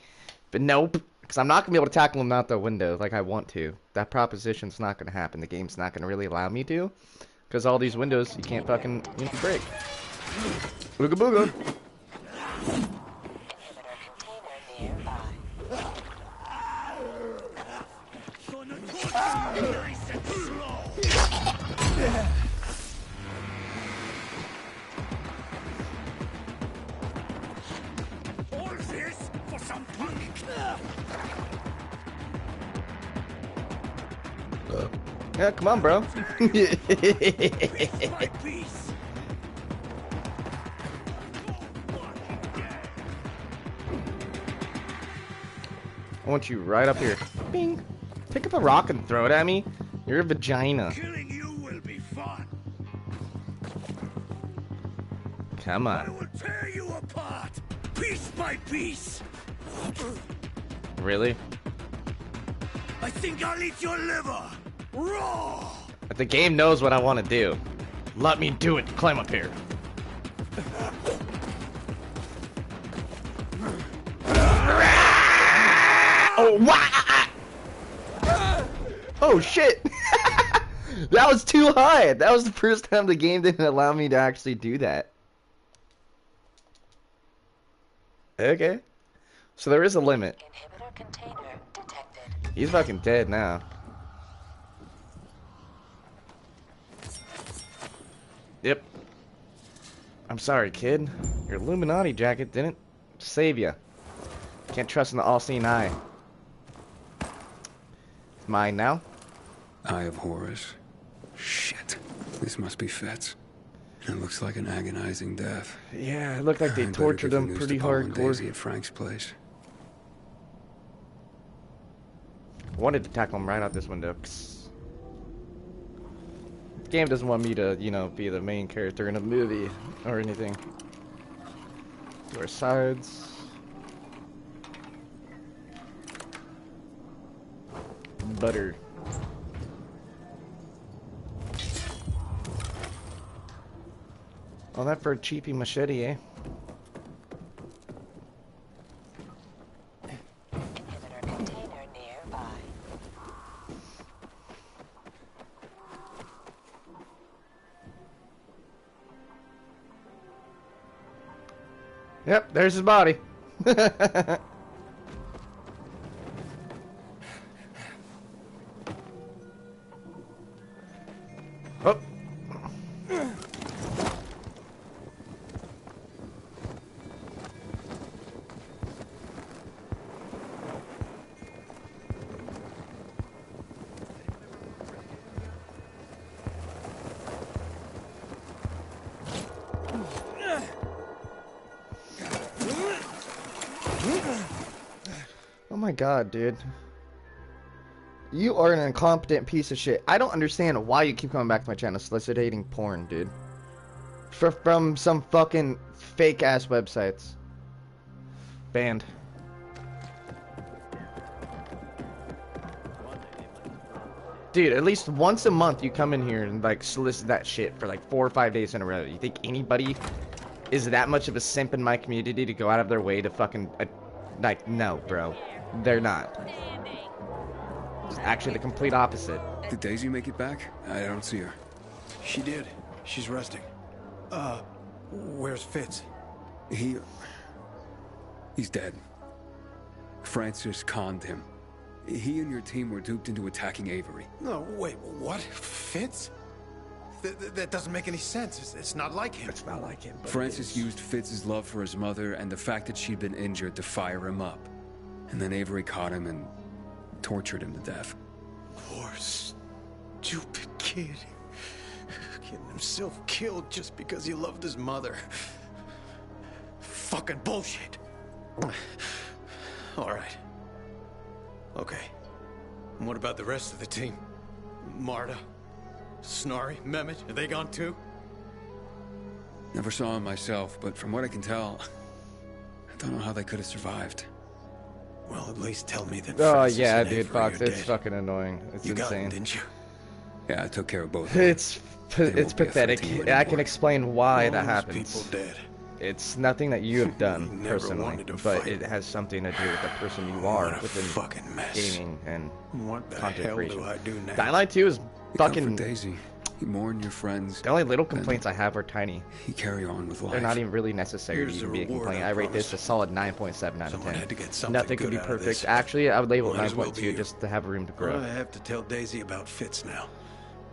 but nope. Because I'm not gonna be able to tackle him out the window like I want to. That proposition's not gonna happen. The game's not gonna really allow me to. Because all these windows, you can't fucking break. Booga booga. All this for some punk. Yeah, come on, bro. I want you right up here. Bing. Pick up a rock and throw it at me. You're a vagina. Killing you will be fun. Come on. I will tear you apart, piece by piece. Really? I think I'll eat your liver, raw. But the game knows what I want to do. Let me do it. Climb up here. Oh, wow! Oh, shit! That was too high! That was the first time the game didn't allow me to actually do that. Okay. So there is a limit. He's fucking dead now. Yep. I'm sorry, kid. Your Illuminati jacket didn't save you. Can't trust in the all-seeing eye. It's mine now. Eye of Horus. Shit. This must be Fitz. It looks like an agonizing death. Yeah, it looked like they tortured him pretty hardcore. Daisy at Frank's place. Wanted to tackle him right out this window. This game doesn't want me to, you know, be the main character in a movie or anything. Or sides. Butter. All that for a cheapy machete, eh? Yep, there's his body. Oh. Oh my god, dude. You are an incompetent piece of shit. I don't understand why you keep coming back to my channel soliciting porn, dude. From some fucking fake-ass websites. Banned. Dude, at least once a month you come in here and, like, solicit that shit for, like, 4 or 5 days in a row. You think anybody is that much of a simp in my community to go out of their way to fucking... like, no, bro. They're not. It's actually the complete opposite. Did Daisy make it back? I don't see her. She did. She's resting. Where's Fitz? He's dead. Francis conned him. He and your team were duped into attacking Avery. No, wait, what? Fitz? That doesn't make any sense. It's not like him. It's not like him. Francis used Fitz's love for his mother and the fact that she'd been injured to fire him up. And then Avery caught him and tortured him to death. Poor stupid kid. Getting himself killed just because he loved his mother. Fucking bullshit. All right. Okay. And what about the rest of the team? Marta? Snarry? Mehmet? Are they gone too? Never saw him myself, but from what I can tell, I don't know how they could have survived. Well, at least tell me that. Oh yeah, dude, Fox, it's fucking annoying. It's insane. Got him, didn't you? Yeah, I took care of both. It's pathetic. I can explain why that happens. People dead. It's nothing that you have done personally, but it has something to do with the person you are within gaming and content creation. What the hell do I do now? Dying Light 2 is fucking Daisy. You mourn your friends. The only little complaints I have are tiny. You carry on with life. They're not even really necessary to even be a complaint. I rate this a solid 9.7 out of 10. Nothing could be perfect. Actually, I would label it 9.2 just to have room to grow. I have to tell Daisy about Fitz now.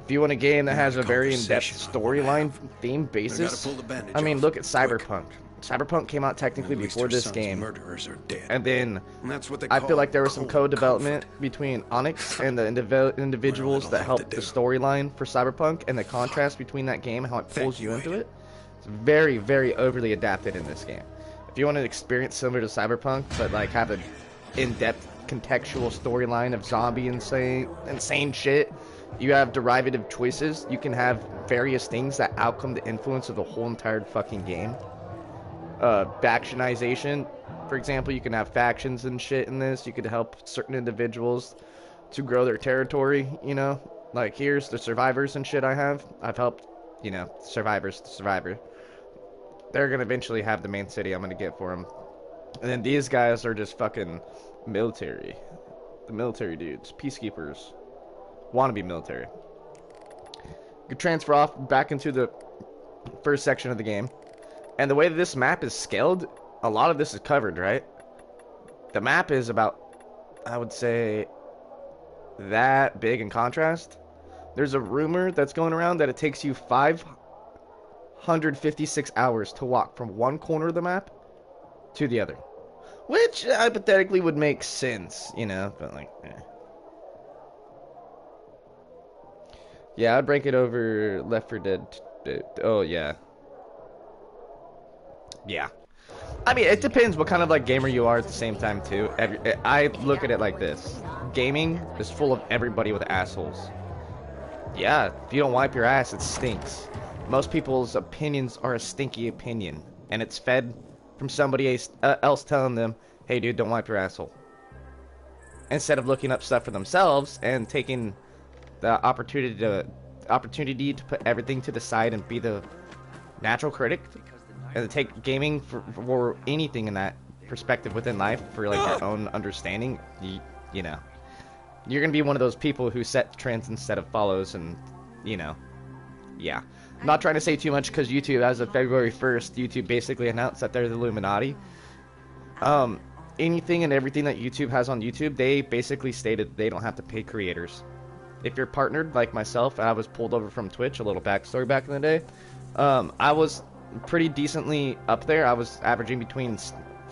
If you want a game that has a very in-depth storyline theme basis, I mean, look at Cyberpunk. Cyberpunk came out technically before this game, murderers are dead. And then that's what they I feel like there was some co-development between Onyx and the individuals that helped the storyline for Cyberpunk, and the contrast between that game, how it pulls you into it. It's very, very overly adapted in this game. If you want an experience similar to Cyberpunk, but like have an in-depth contextual storyline of zombie insane shit, You have derivative choices. You can have various things that outcome the influence of the whole entire fucking game. Factionization, for example, you can have factions and shit in this. You could help certain individuals to grow their territory, you know? Like, here's the survivors and shit I've helped, you know, survivor. They're gonna eventually have the main city I'm gonna get for them. And then these guys are just fucking military. The military dudes. Peacekeepers. Wannabe military. You can transfer off back into the first section of the game. And the way that this map is scaled, a lot of this is covered, right? The map is about, I would say, that big in contrast. There's a rumor that's going around that it takes you 556 hours to walk from one corner of the map to the other. Which hypothetically would make sense, you know, but like, eh. Yeah, I'd rank it over Left 4 Dead. Oh, yeah. Yeah. I mean, it depends what kind of, like, gamer you are at the same time, too. I look at it like this. Gaming is full of everybody with assholes. Yeah, if you don't wipe your ass, it stinks. Most people's opinions are a stinky opinion. And it's fed from somebody else telling them, hey, dude, don't wipe your asshole. Instead of looking up stuff for themselves and taking the opportunity to put everything to the side and be the natural critic, and to take gaming for anything in that perspective within life for like your own understanding, you know, you're gonna be one of those people who set trends instead of follows, and you know, yeah. I'm not trying to say too much because YouTube, as of February 1st, YouTube basically announced that they're the Illuminati. Anything and everything that YouTube has on YouTube, they basically stated they don't have to pay creators. If you're partnered, like myself, I was pulled over from Twitch, a little backstory back in the day. I was pretty decently up there. I was averaging between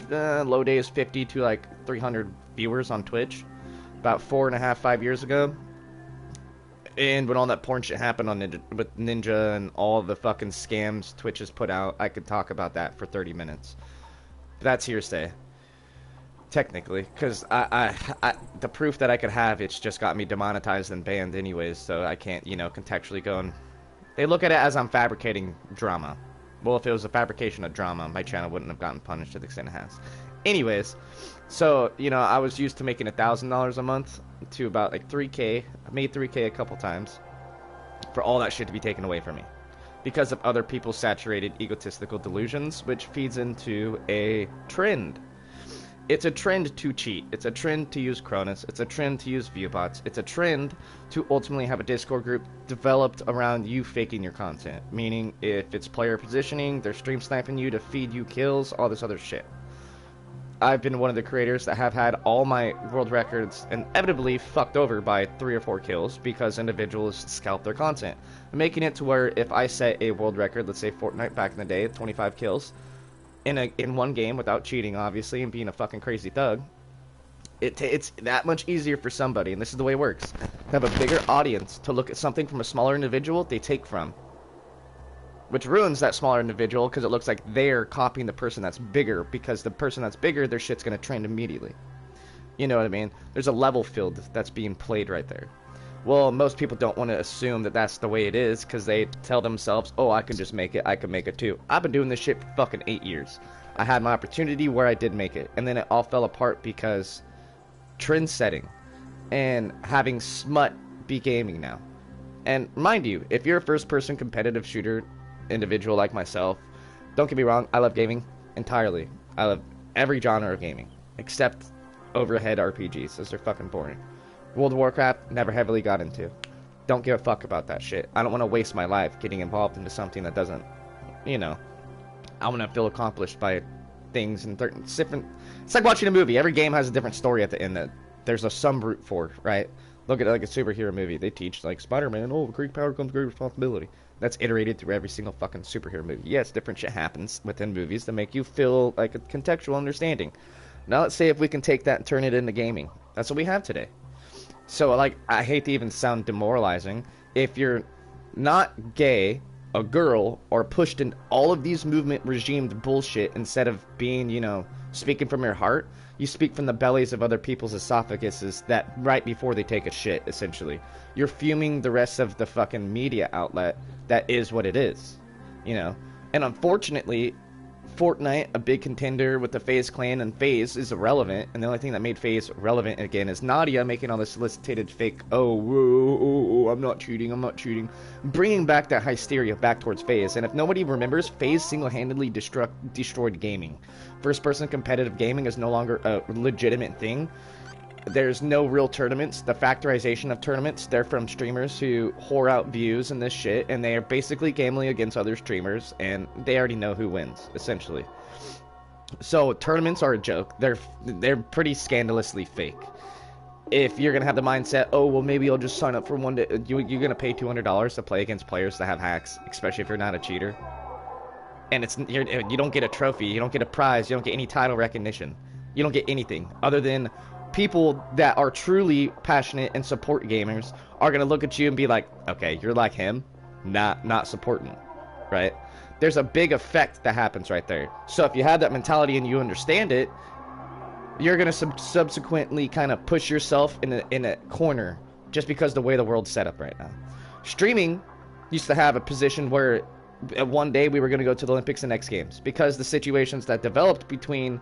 low days 50 to like 300 viewers on Twitch about 4.5, 5 years ago. And when all that porn shit happened on with Ninja and all the fucking scams Twitch has put out, I could talk about that for 30 minutes. But that's hearsay. Technically, because the proof that I could have, it's just got me demonetized and banned anyways, so I can't, you know, contextually go and... They look at it as I'm fabricating drama. Well, if it was a fabrication of drama, my channel wouldn't have gotten punished to the extent it has. Anyways, so, you know, I was used to making $1,000 a month to about like 3K. I made 3K a couple times for all that shit to be taken away from me. Because of other people's saturated egotistical delusions, which feeds into a trend. It's a trend to cheat. It's a trend to use Cronus. It's a trend to use Viewbots. It's a trend to ultimately have a Discord group developed around you faking your content. Meaning, if it's player positioning, they're stream sniping you to feed you kills, all this other shit. I've been one of the creators that have had all my world records inevitably fucked over by 3 or 4 kills because individuals scalp their content. Making it to where if I set a world record, let's say Fortnite back in the day, 25 kills, in one game without cheating, obviously, and being a fucking crazy thug, it's that much easier for somebody, and this is the way it works, to have a bigger audience to look at something from a smaller individual they take from. Which ruins that smaller individual because it looks like they're copying the person that's bigger, because the person that's bigger, their shit's going to trend immediately. You know what I mean? There's a level field that's being played right there. Well, most people don't want to assume that that's the way it is because they tell themselves, oh, I can just make it, I can make it too. I've been doing this shit for fucking 8 years. I had my opportunity where I did make it, and then it all fell apart because trend setting and having smut be gaming now. And mind you, if you're a first-person competitive shooter individual like myself, don't get me wrong, I love gaming entirely. I love every genre of gaming except overhead RPGs, as they're fucking boring. World of Warcraft, never heavily got into. Don't give a fuck about that shit. I don't want to waste my life getting involved into something that doesn't, you know, I want to feel accomplished by things and different. It's like watching a movie. Every game has a different story at the end that there's some root for, right? Look at it like a superhero movie. They teach like Spider-Man, oh, with great power comes great responsibility. That's iterated through every single fucking superhero movie. Yes, different shit happens within movies to make you feel like a contextual understanding. Now let's say if we can take that and turn it into gaming. That's what we have today. So, like, I hate to even sound demoralizing. If you're not gay a girl or pushed in all of these movement regimed bullshit instead of being, you know, speaking from your heart, you speak from the bellies of other people's esophaguses that right before they take a shit, essentially. You're fuming the rest of the fucking media outlet that is what it is, you know? And unfortunately, Fortnite, a big contender with the FaZe clan, and FaZe is irrelevant, and the only thing that made FaZe relevant again is Nadia making all this solicited fake, I'm not cheating, bringing back that hysteria back towards FaZe. And if nobody remembers, FaZe single-handedly destroyed gaming. First-person competitive gaming is no longer a legitimate thing. There's no real tournaments. The factorization of tournaments, they're from streamers who whore out views and this shit, and they are basically gambling against other streamers, and they already know who wins, essentially. So tournaments are a joke. They're pretty scandalously fake. If you're gonna have the mindset, oh well, maybe I'll just sign up for one day, you're gonna pay $200 to play against players that have hacks, especially if you're not a cheater. And you don't get a trophy, you don't get a prize, you don't get any title recognition, you don't get anything other than people that are truly passionate and support gamers are gonna look at you and be like, okay, you're like him, not supporting, right? There's a big effect that happens right there. So if you have that mentality and you understand it, you're gonna subsequently kind of push yourself in a corner just because the way the world's set up right now. Streaming used to have a position where one day we were gonna go to the Olympics and X Games because the situations that developed between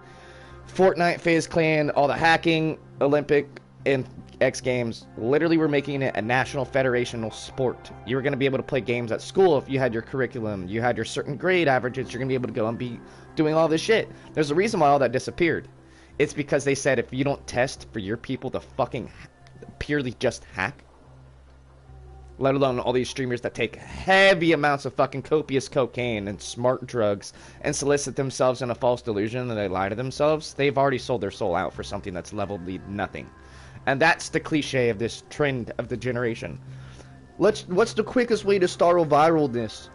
Fortnite, FaZe Clan, all the hacking, Olympic, and X Games, literally were making it a national federational sport. You were going to be able to play games at school if you had your curriculum, you had your certain grade averages, you're going to be able to go and be doing all this shit. There's a reason why all that disappeared. It's because they said if you don't test for your people to fucking purely just hack, let alone all these streamers that take heavy amounts of fucking copious cocaine and smart drugs and solicit themselves in a false delusion and they lie to themselves, they've already sold their soul out for something that's levelly nothing. And that's the cliche of this trend of the generation. What's the quickest way to start viralness?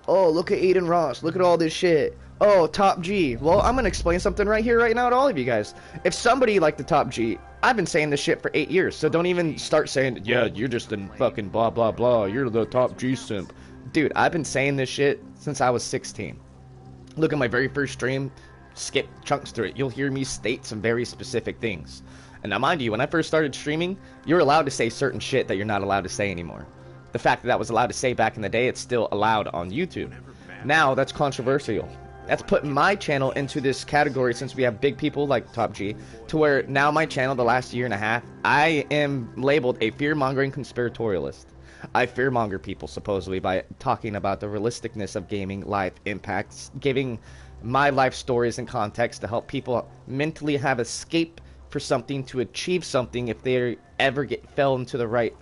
Oh, look at Aiden Ross. Look at all this shit. Oh, Top G. Well, I'm going to explain something right here, right now to all of you guys. If somebody like the Top G, I've been saying this shit for 8 years, so don't even start saying, yeah, you're just a fucking blah, blah, blah. You're the Top G simp. Dude, I've been saying this shit since I was 16. Look at my very first stream. Skip chunks through it. You'll hear me state some very specific things. And now, mind you, when I first started streaming, you're allowed to say certain shit that you're not allowed to say anymore. The fact that that was allowed to say back in the day, it's still allowed on YouTube. Now, that's controversial. That's putting my channel into this category since we have big people like Top G, to where now my channel, the last year and a half, I am labeled a fear-mongering conspiratorialist. I fearmonger people, supposedly, by talking about the realisticness of gaming life impacts, giving my life stories and context to help people mentally have escape for something, to achieve something. If they ever fell into the right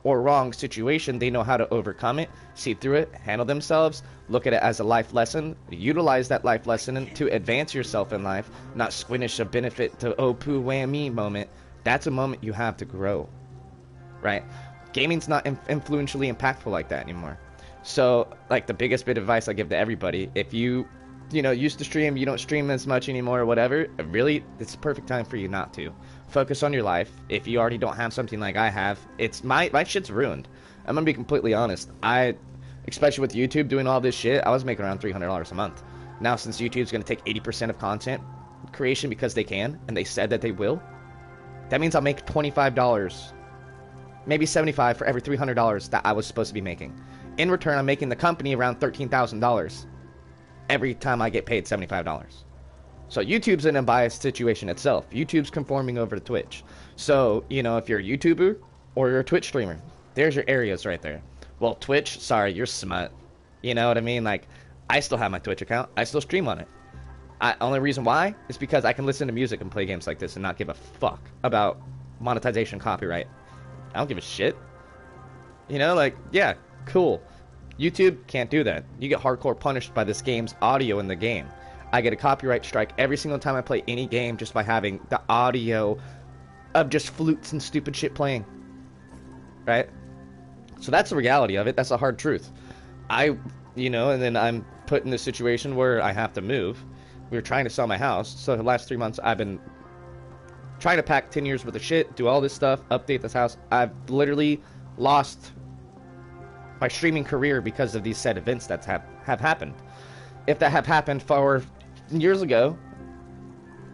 or wrong situation, they know how to overcome it, see through it, handle themselves, look at it as a life lesson, utilize that life lesson to advance yourself in life, not squinish a benefit to oh poo whammy moment. That's a moment you have to grow, right? Gaming's not influentially impactful like that anymore. So, like, the biggest bit of advice I give to everybody, if you used to stream, you don't stream as much anymore or whatever, really, it's the perfect time for you not to. Focus on your life. If you already don't have something like I have, it's my shit's ruined. I'm gonna be completely honest. Especially with YouTube doing all this shit, I was making around $300 a month. Now, since YouTube's gonna take 80% of content creation because they can, and they said that they will, that means I'll make $25, maybe $75 for every $300 that I was supposed to be making. In return, I'm making the company around $13,000 every time I get paid $75. So YouTube's in a biased situation itself. YouTube's conforming over to Twitch. So, if you're a YouTuber or you're a Twitch streamer, there's your areas right there. Well, Twitch, sorry, you're smut. You know what I mean? Like, I still have my Twitch account. I still stream on it. Only reason why is because I can listen to music and play games like this and not give a fuck about monetization, copyright. I don't give a shit. Yeah, cool. YouTube can't do that. You get hardcore punished by this game's audio in the game. I get a copyright strike every single time I play any game just by having the audio of just flutes and stupid shit playing. Right? So that's the reality of it. That's the hard truth. And then I'm put in this situation where I have to move. We were trying to sell my house. So the last 3 months I've been trying to pack 10 years worth of shit, do all this stuff, update this house. I've literally lost my streaming career because of these said events that have happened. If that had happened 4 years ago,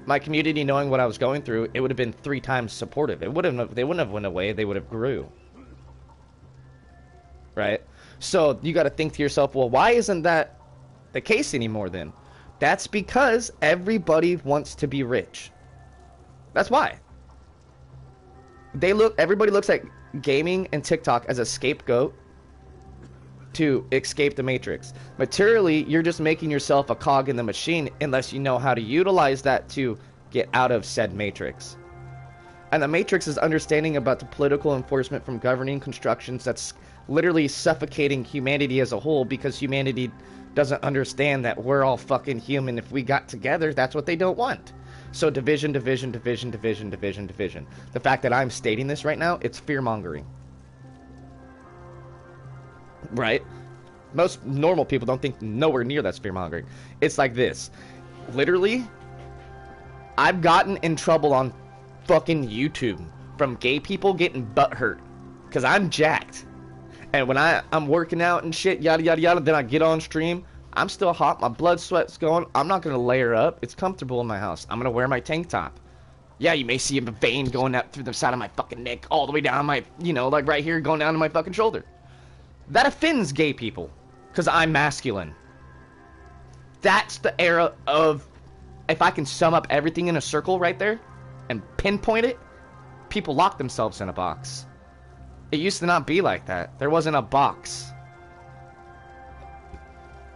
my community knowing what I was going through, it would have been 3 times supportive. They wouldn't have went away. They would have grew. Right? So you got to think to yourself, well, why isn't that the case anymore then? That's because everybody wants to be rich. That's why. Everybody looks at gaming and TikTok as a scapegoat to escape the Matrix. Materially, you're just making yourself a cog in the machine unless you know how to utilize that to get out of said Matrix. And the Matrix is understanding about the political enforcement from governing constructions that's literally suffocating humanity as a whole, because humanity doesn't understand that we're all fucking human. If we got together, that's what they don't want. So division, division, division, division, division, division. The fact that I'm stating this right now, it's fear-mongering. Right? Most normal people don't think nowhere near that's fear-mongering. It's like this. Literally, I've gotten in trouble on fucking YouTube from gay people getting butthurt because I'm jacked. And when I'm working out and shit, yada, yada, yada, then I get on stream, I'm still hot, my blood sweat's going, I'm not going to layer up. It's comfortable in my house. I'm going to wear my tank top. Yeah, you may see a vein going out through the side of my fucking neck, all the way down my, like right here, going down to my fucking shoulder. That offends gay people, because I'm masculine. That's the era of, if I can sum up everything in a circle right there, and pinpoint it, people lock themselves in a box. It used to not be like that. There wasn't a box.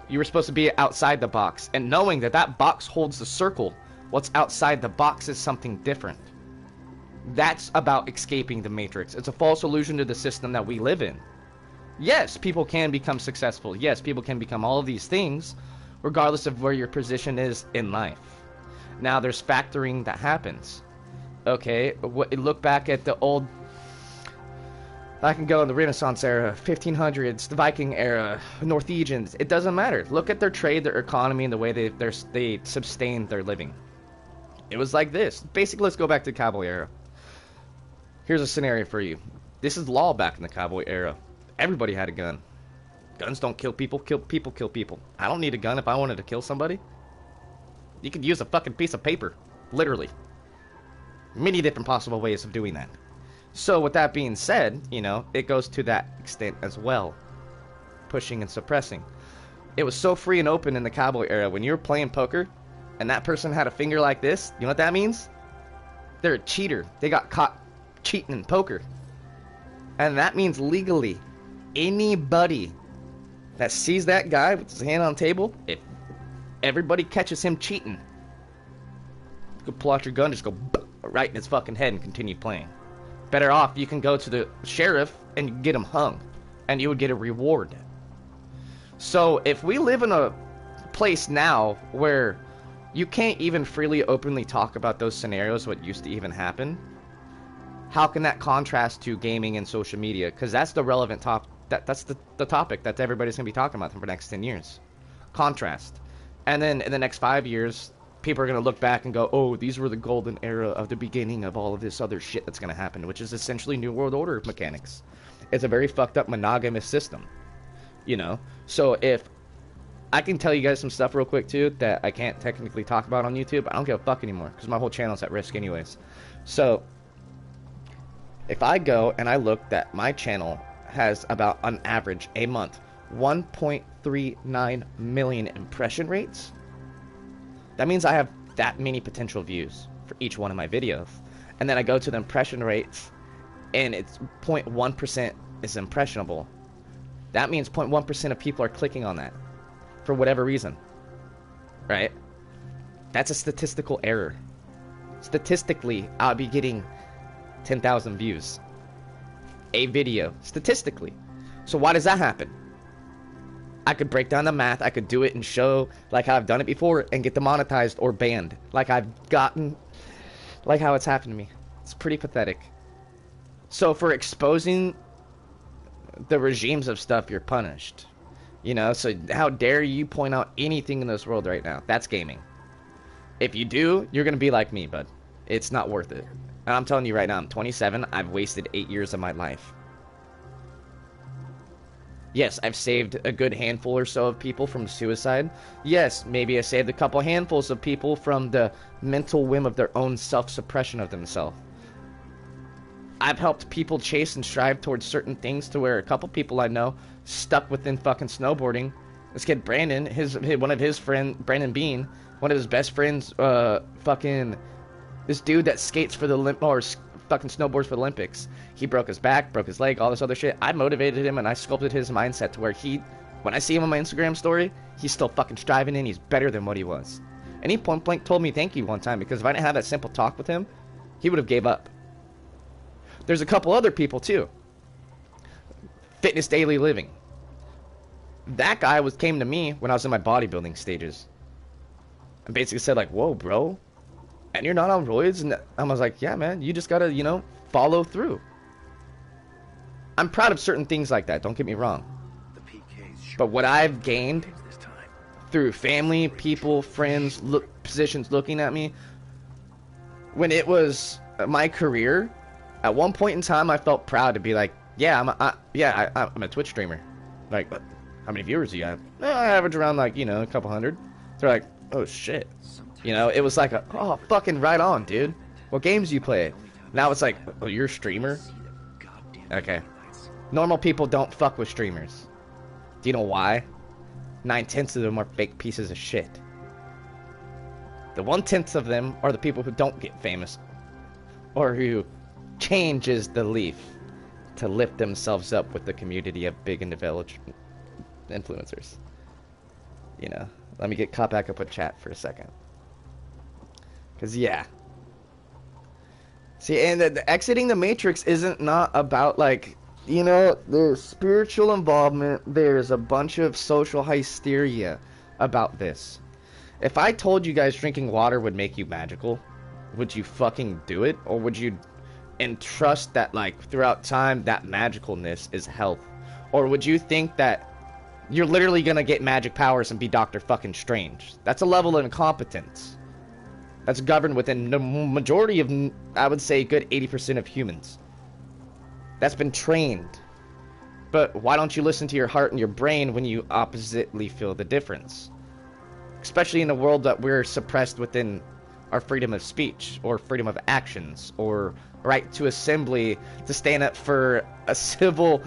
You were supposed to be outside the box, and knowing that that box holds the circle, what's outside the box is something different. That's about escaping the Matrix. It's a false illusion to the system that we live in. Yes, people can become successful. Yes, people can become all of these things, regardless of where your position is in life. Now, there's factoring that happens. Okay, look back at the old... I can go in the Renaissance era, 1500s, the Viking era, Norwegians. It doesn't matter. Look at their trade, their economy, and the way they sustained their living. It was like this. Basically, let's go back to the cowboy era. Here's a scenario for you. This is law back in the cowboy era. Everybody had a gun. Guns don't kill people. People kill people. I don't need a gun if I wanted to kill somebody. You could use a fucking piece of paper. Literally. Many different possible ways of doing that. So with that being said, it goes to that extent as well. Pushing and suppressing. It was so free and open in the cowboy era. When you were playing poker and that person had a finger like this, you know what that means? They're a cheater. They got caught cheating in poker. And that means legally, anybody that sees that guy with his hand on the table, if everybody catches him cheating, you could pull out your gun, just go right in his fucking head and continue playing. Better off, you can go to the sheriff and get him hung, and you would get a reward. So if we live in a place now where you can't even freely openly talk about those scenarios, what used to even happen, how can that contrast to gaming and social media? Because that's the relevant topic. That's the topic that everybody's going to be talking about for the next 10 years. Contrast. And then in the next 5 years, people are going to look back and go, oh, these were the golden era of the beginning of all of this other shit that's going to happen, which is essentially New World Order mechanics. It's a very fucked up monogamous system. So if I can tell you guys some stuff real quick too that I can't technically talk about on YouTube, I don't give a fuck anymore because my whole channel's at risk anyways. So if I go and I look that my channel has about, on average, a month, 1.39 million impression rates, that means I have that many potential views for each one of my videos. And then I go to the impression rates, and it's 0.1% is impressionable. That means 0.1% of people are clicking on that for whatever reason. Right? That's a statistical error. Statistically, I'll be getting 10,000 views. A video. Statistically. So why does that happen? I could break down the math, I could do it and show like how I've done it before and get demonetized or banned. Like I've gotten, like how it's happened to me. It's pretty pathetic. So for exposing the regimes of stuff, you're punished. So how dare you point out anything in this world right now? That's gaming. If you do, you're going to be like me, bud. It's not worth it. And I'm telling you right now, I'm 27, I've wasted 8 years of my life. Yes, I've saved a good handful or so of people from suicide. Yes, maybe I saved a couple handfuls of people from the mental whim of their own self-suppression of themselves. I've helped people chase and strive towards certain things to where a couple people I know stuck within fucking snowboarding. This kid Brandon, one of his friend Brandon Bean, one of his best friends, fucking this dude that skates for the fucking snowboards for the Olympics. He broke his back, broke his leg, all this other shit. I motivated him and I sculpted his mindset to where when I see him on my Instagram story, he's still fucking striving and he's better than what he was. And he point blank told me thank you one time, because if I didn't have that simple talk with him, he would have gave up. There's a couple other people too. Fitness Daily Living. That guy came to me when I was in my bodybuilding stages. And basically said like, whoa, bro. And you're not on roids? And I was like, yeah, man, you just gotta, follow through. I'm proud of certain things like that, don't get me wrong. But what I've gained through family, people, friends, positions looking at me, when it was my career, at one point in time, I felt proud to be like, yeah, I'm a Twitch streamer. Like, how many viewers do you have? I average around like, a couple hundred. They're like, oh shit. It was like, oh, fucking right on, dude. What games do you play? Now it's like, oh, you're a streamer? Okay. Normal people don't fuck with streamers. Do you know why? 9/10 of them are fake pieces of shit. The 1/10 of them are the people who don't get famous, or who changes the leaf to lift themselves up with the community of big and developed influencers. Let me get caught back up with chat for a second. Because, yeah. See, and the exiting the Matrix isn't not about, like, there's spiritual involvement. There's a bunch of social hysteria about this. If I told you guys drinking water would make you magical, would you fucking do it? Or would you entrust that, like, throughout time, that magicalness is health? Or would you think that you're literally gonna get magic powers and be Dr. fucking Strange? That's a level of incompetence that's governed within the majority of, I would say, good 80% of humans. That's been trained. But why don't you listen to your heart and your brain when you oppositely feel the difference? Especially in a world that we're suppressed within our freedom of speech, or freedom of actions, or right to assembly, to stand up for a civil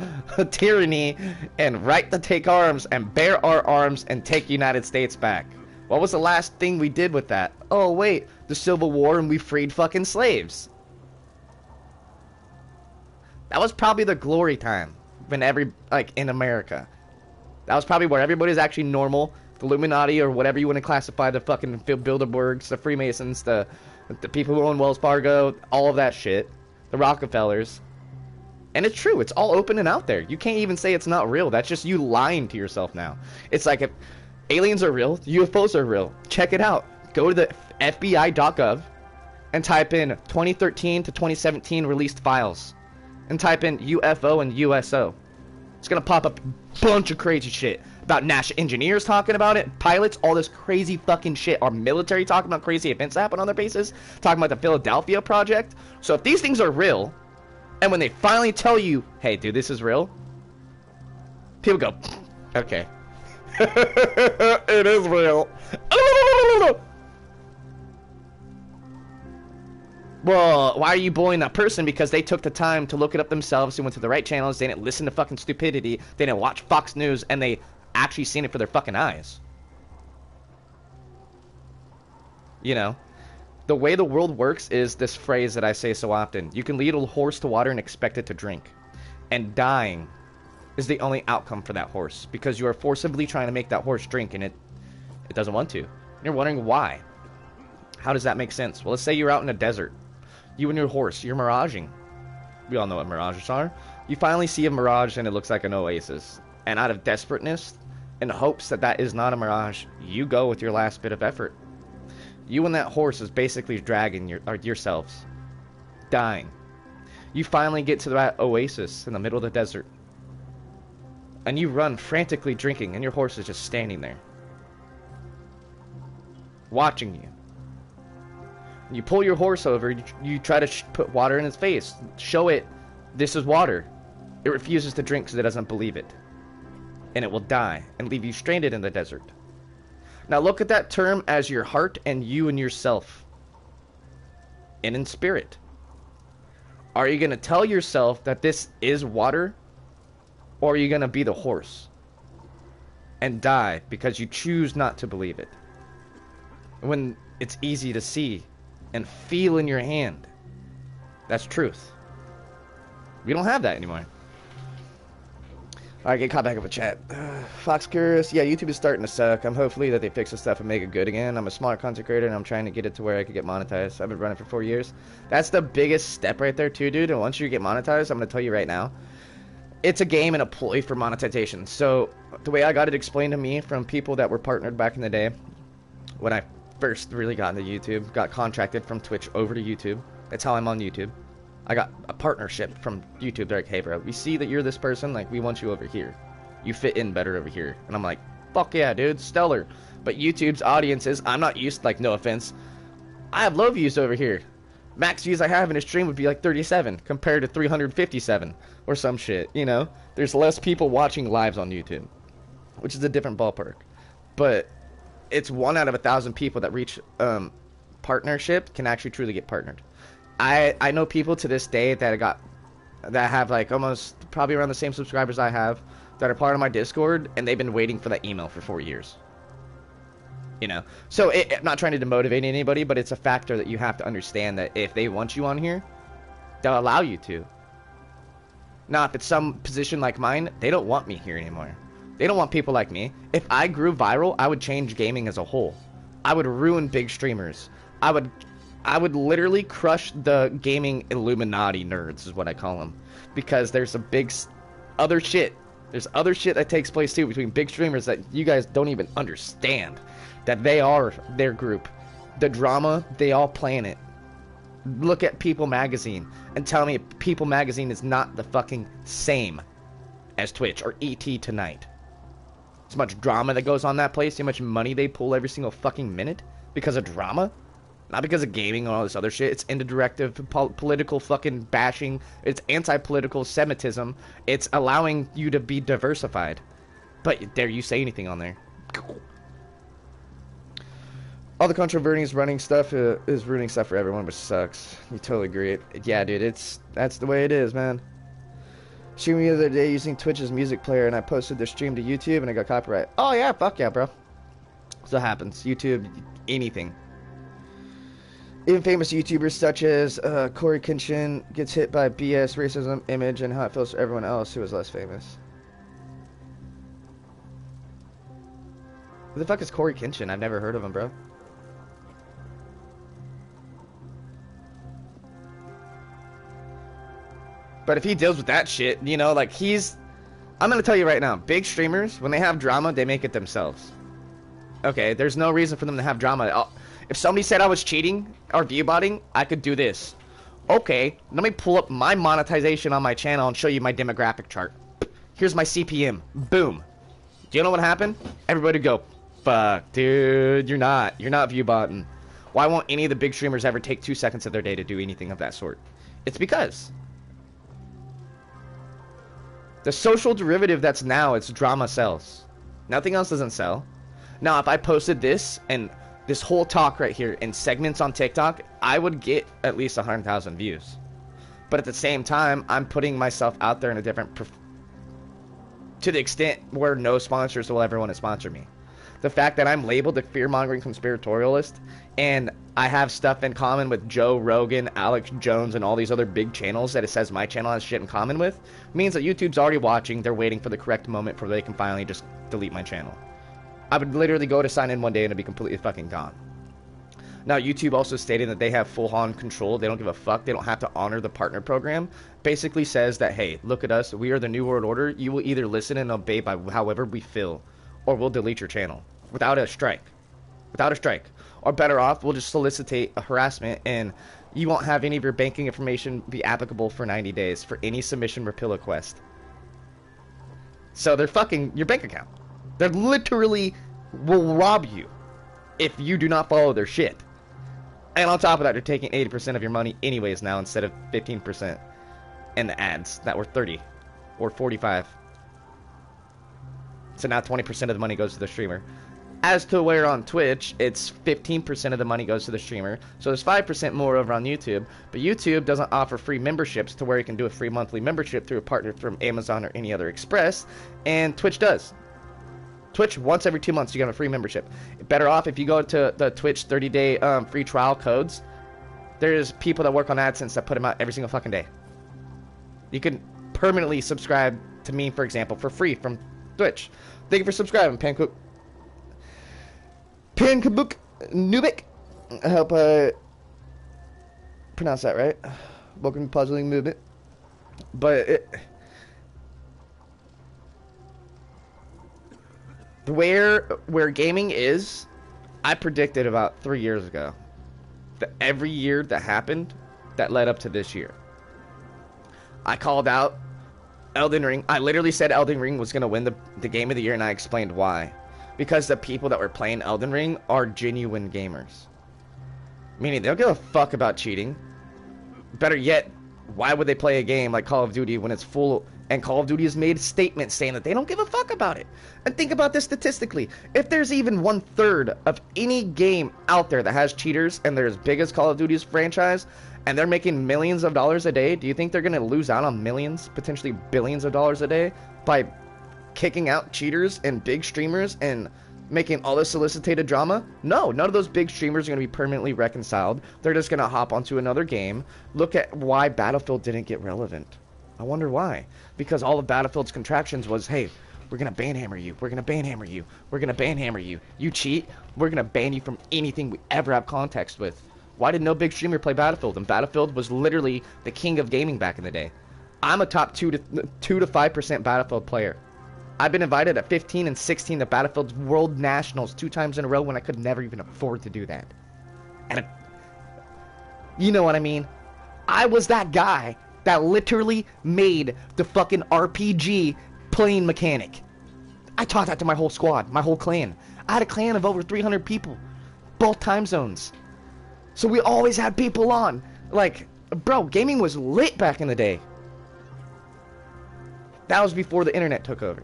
tyranny, and right to take arms and bear our arms and take United States back. What was the last thing we did with that? Oh wait, the Civil War, and we freed fucking slaves. That was probably the glory time when in America. That was probably where everybody's actually normal. The Illuminati, or whatever you want to classify, the fucking Bilderbergs, the Freemasons, the people who own Wells Fargo, all of that shit. The Rockefellers. And it's true, it's all open and out there. You can't even say it's not real. That's just you lying to yourself now. It's like, if aliens are real, UFOs are real. Check it out. Go to the FBI.gov and type in 2013 to 2017 released files. And type in UFO and USO. It's gonna pop up a bunch of crazy shit about NASA engineers talking about it, pilots, all this crazy fucking shit. Our military talking about crazy events that happen on their bases, talking about the Philadelphia Project. So if these things are real, and when they finally tell you, hey dude, this is real, people go, okay. It is real. Well, why are you bullying that person? Because they took the time to look it up themselves, they went to the right channels, they didn't listen to fucking stupidity, they didn't watch Fox News, and they actually seen it for their fucking eyes. The way the world works is this phrase that I say so often. You can lead a horse to water and expect it to drink. And dying is the only outcome for that horse, because you are forcibly trying to make that horse drink, and it doesn't want to. And you're wondering why. How does that make sense? Well, let's say you're out in a desert. You and your horse, you're miraging. We all know what mirages are. You finally see a mirage and it looks like an oasis. And out of desperateness, in hopes that that is not a mirage, you go with your last bit of effort. You and that horse is basically dragging yourselves. Dying. You finally get to that oasis in the middle of the desert. And you run frantically drinking, and your horse is just standing there. Watching you. You pull your horse over, you try to put water in its face. Show it, this is water. It refuses to drink because it doesn't believe it. and it will die and leave you stranded in the desert. Now look at that term as your heart and you and yourself, and in spirit. Are you going to tell yourself that this is water, or are you going to be the horse and die because you choose not to believe it? When it's easy to see and feel in your hand. That's truth. We don't have that anymore. Alright, get caught back up with chat. Fox Curious, yeah, YouTube is starting to suck. I'm hopefully that they fix this stuff and make it good again. I'm a smart content creator and I'm trying to get it to where I could get monetized. I've been running for 4 years. That's the biggest step right there too, dude. And once you get monetized, I'm going to tell you right now, it's a game and a ploy for monetization. So the way I got it explained to me from people that were partnered back in the day, when I first really got into YouTube, got contracted from Twitch over to YouTube. That's how I'm on YouTube. I got a partnership from YouTube. They're like, hey bro, we see that you're this person, like we want you over here. You fit in better over here. And I'm like, fuck yeah, dude, stellar. But YouTube's audiences, I'm not used, like, no offense, I have low views over here. Max views I have in a stream would be like 37 compared to 357 or some shit, you know? There's less people watching lives on YouTube, which is a different ballpark. But it's 1 out of 1,000 people that reach partnership can actually truly get partnered. I know people to this day that have like almost probably around the same subscribers I have that are part of my Discord, and they've been waiting for that email for 4 years. You know, so I'm not trying to demotivate anybody, but it's a factor that you have to understand that if they want you on here, they'll allow you to. Now, if it's some position like mine, they don't want me here anymore. They don't want people like me. If I grew viral, I would change gaming as a whole. I would ruin big streamers. I would literally crush the gaming Illuminati nerds, is what I call them. Because there's a big other shit. There's other shit that takes place too between big streamers that you guys don't even understand. That they are their group. The drama, they all plan it. Look at People Magazine and tell me People Magazine is not the fucking same as Twitch or ET Tonight. So much drama that goes on that place, so much money they pull every single fucking minute because of drama. Not because of gaming and all this other shit. It's indirective political fucking bashing. It's anti-political Semitism. It's allowing you to be diversified. But dare you say anything on there? All the controversy is running stuff is ruining stuff for everyone, which sucks. You totally agree. Yeah, dude, that's the way it is, man. Streaming the other day using Twitch's music player, and I posted the stream to YouTube, and I got copyright. Oh yeah, fuck yeah, bro. So it happens. YouTube, anything. Even famous YouTubers such as Corey Kenshin gets hit by BS, racism, image, and how it feels for everyone else who is less famous. Who the fuck is Corey Kenshin? I've never heard of him, bro. But if he deals with that shit, you know, like I'm gonna tell you right now, big streamers, when they have drama, they make it themselves. Okay, there's no reason for them to have drama. If somebody said I was cheating or viewbotting, I could do this. Okay, let me pull up my monetization on my channel and show you my demographic chart. Here's my CPM. Boom. Do you know what happened? Everybody go, fuck, dude, you're not viewbotting. Why won't any of the big streamers ever take 2 seconds of their day to do anything of that sort? It's because the social derivative that's now, it's drama sells. Nothing else doesn't sell. Now, if I posted this and this whole talk right here in segments on TikTok, I would get at least 100,000 views. But at the same time, I'm putting myself out there in a different... to the extent where no sponsors will ever want to sponsor me. The fact that I'm labeled a fear-mongering conspiratorialist, and I have stuff in common with Joe Rogan, Alex Jones, and all these other big channels that it says my channel has shit in common with, means that YouTube's already watching, they're waiting for the correct moment where they can finally just delete my channel. I would literally go to sign in one day and it'd be completely fucking gone. Now, YouTube also stated that they have full-on control. They don't give a fuck. They don't have to honor the partner program. Basically says that, hey, look at us. We are the New World Order. You will either listen and obey by however we feel, or we'll delete your channel without a strike. Without a strike. Or better off, we'll just solicitate a harassment, and you won't have any of your banking information be applicable for 90 days for any submission repeal request. So they're fucking your bank account. They literally will rob you if you do not follow their shit. And on top of that, they're taking 80% of your money anyways now instead of 15%. And the ads that were 30 or 45. So now 20% of the money goes to the streamer. As to where on Twitch, it's 15% of the money goes to the streamer. So there's 5% more over on YouTube. But YouTube doesn't offer free memberships to where you can do a free monthly membership through a partner from Amazon or any other express. And Twitch does. Twitch, once every 2 months, you get a free membership. Better off if you go to the Twitch 30-day free trial codes. There's people that work on AdSense that put them out every single fucking day. You can permanently subscribe to me, for example, for free from Twitch. Thank you for subscribing, Pankabuk Nubik. I hope I pronounce that right. Welcome to Puzzling Movement. But where gaming is, I predicted about 3 years ago that every year that happened that led up to this year, I called out Elden Ring. I literally said Elden Ring was going to win the game of the year, and I explained why. Because the people that were playing Elden Ring are genuine gamers. Meaning, they don't give a fuck about cheating. Better yet, why would they play a game like Call of Duty when it's full... And Call of Duty has made statements saying that they don't give a fuck about it. And think about this statistically. If there's even 1/3 of any game out there that has cheaters, and they're as big as Call of Duty's franchise, and they're making millions of dollars a day, do you think they're going to lose out on millions, potentially billions of dollars a day by kicking out cheaters and big streamers and making all this solicited drama? No, none of those big streamers are going to be permanently reconciled. They're just going to hop onto another game. Look at why Battlefield didn't get relevant. I wonder why. Because all of Battlefield's contractions was, hey, we're going to banhammer you. We're going to banhammer you. We're going to banhammer you. You cheat, we're going to ban you from anything we ever have context with. Why did no big streamer play Battlefield? And Battlefield was literally the king of gaming back in the day. I'm a top 2 to 5% Battlefield player. I've been invited at 15 and 16 to Battlefield's World Nationals 2 times in a row when I could never even afford to do that. And you know what I mean? I was that guy that literally made the fucking RPG playing mechanic. I taught that to my whole squad, my whole clan. I had a clan of over 300 people, both time zones. So we always had people on. Like, bro, gaming was lit back in the day. That was before the internet took over.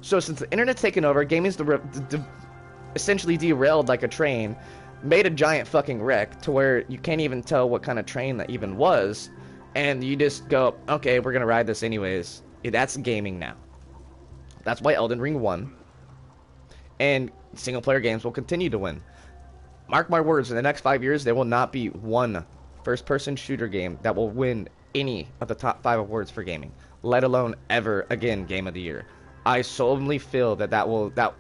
So since the internet's taken over, gaming's essentially derailed like a train, made a giant fucking wreck to where you can't even tell what kind of train that even was, and you just go, okay, we're gonna ride this anyways. That's gaming now. That's why Elden Ring won, and single player games will continue to win. Mark my words, in the next 5 years, there will not be one first person shooter game that will win any of the top 5 awards for gaming, let alone ever again Game of the Year. I solemnly feel that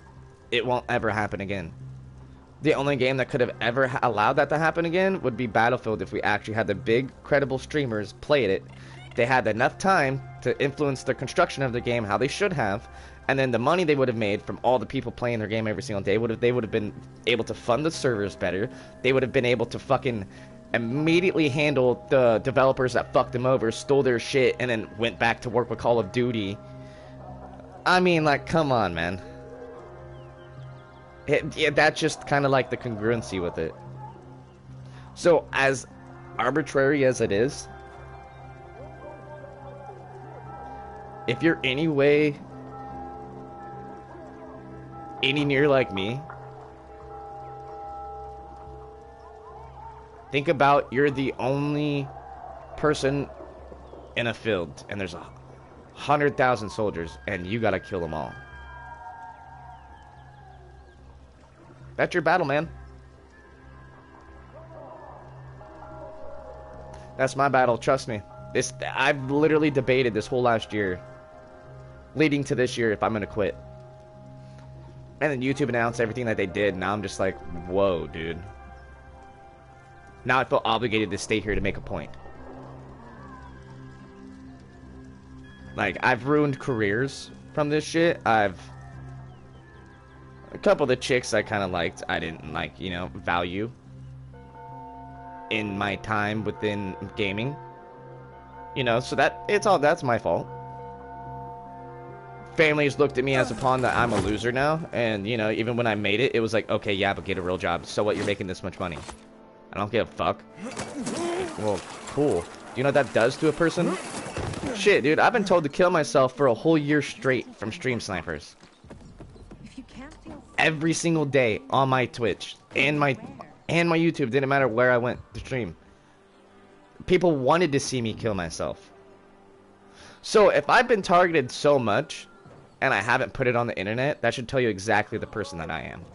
it won't ever happen again. The only game that could have ever allowed that to happen again would be Battlefield, if we actually had the big, credible streamers played it. They had enough time to influence the construction of the game how they should have, and then the money they would have made from all the people playing their game every single day, they would have been able to fund the servers better. They would have been able to fucking immediately handle the developers that fucked them over, stole their shit, and then went back to work with Call of Duty. I mean, like, come on, man. That's just kind of like the congruency with it. So, as arbitrary as it is, if you're any near like me, think about you're the only person in a field, and there's 100,000 soldiers, and you gotta kill them all. That's your battle, man. That's my battle, trust me. I've literally debated this whole last year, leading to this year, if I'm gonna quit. And then YouTube announced everything that they did, and now I'm just like, whoa, dude. Now I feel obligated to stay here to make a point. Like, I've ruined careers from this shit. A couple of the chicks I kind of liked, I didn't like, value in my time within gaming. So that's my fault. Families looked at me as a pawn that I'm a loser now, and, even when I made it, it was like, okay, yeah, but get a real job. So what, you're making this much money? I don't give a fuck. Well, cool. Do you know what that does to a person? Shit, dude, I've been told to kill myself for a whole year straight from stream snipers. every single day on my Twitch and my YouTube. Didn't matter where I went to stream. People wanted to see me kill myself. So if I've been targeted so much and I haven't put it on the internet, that should tell you exactly the person that I am.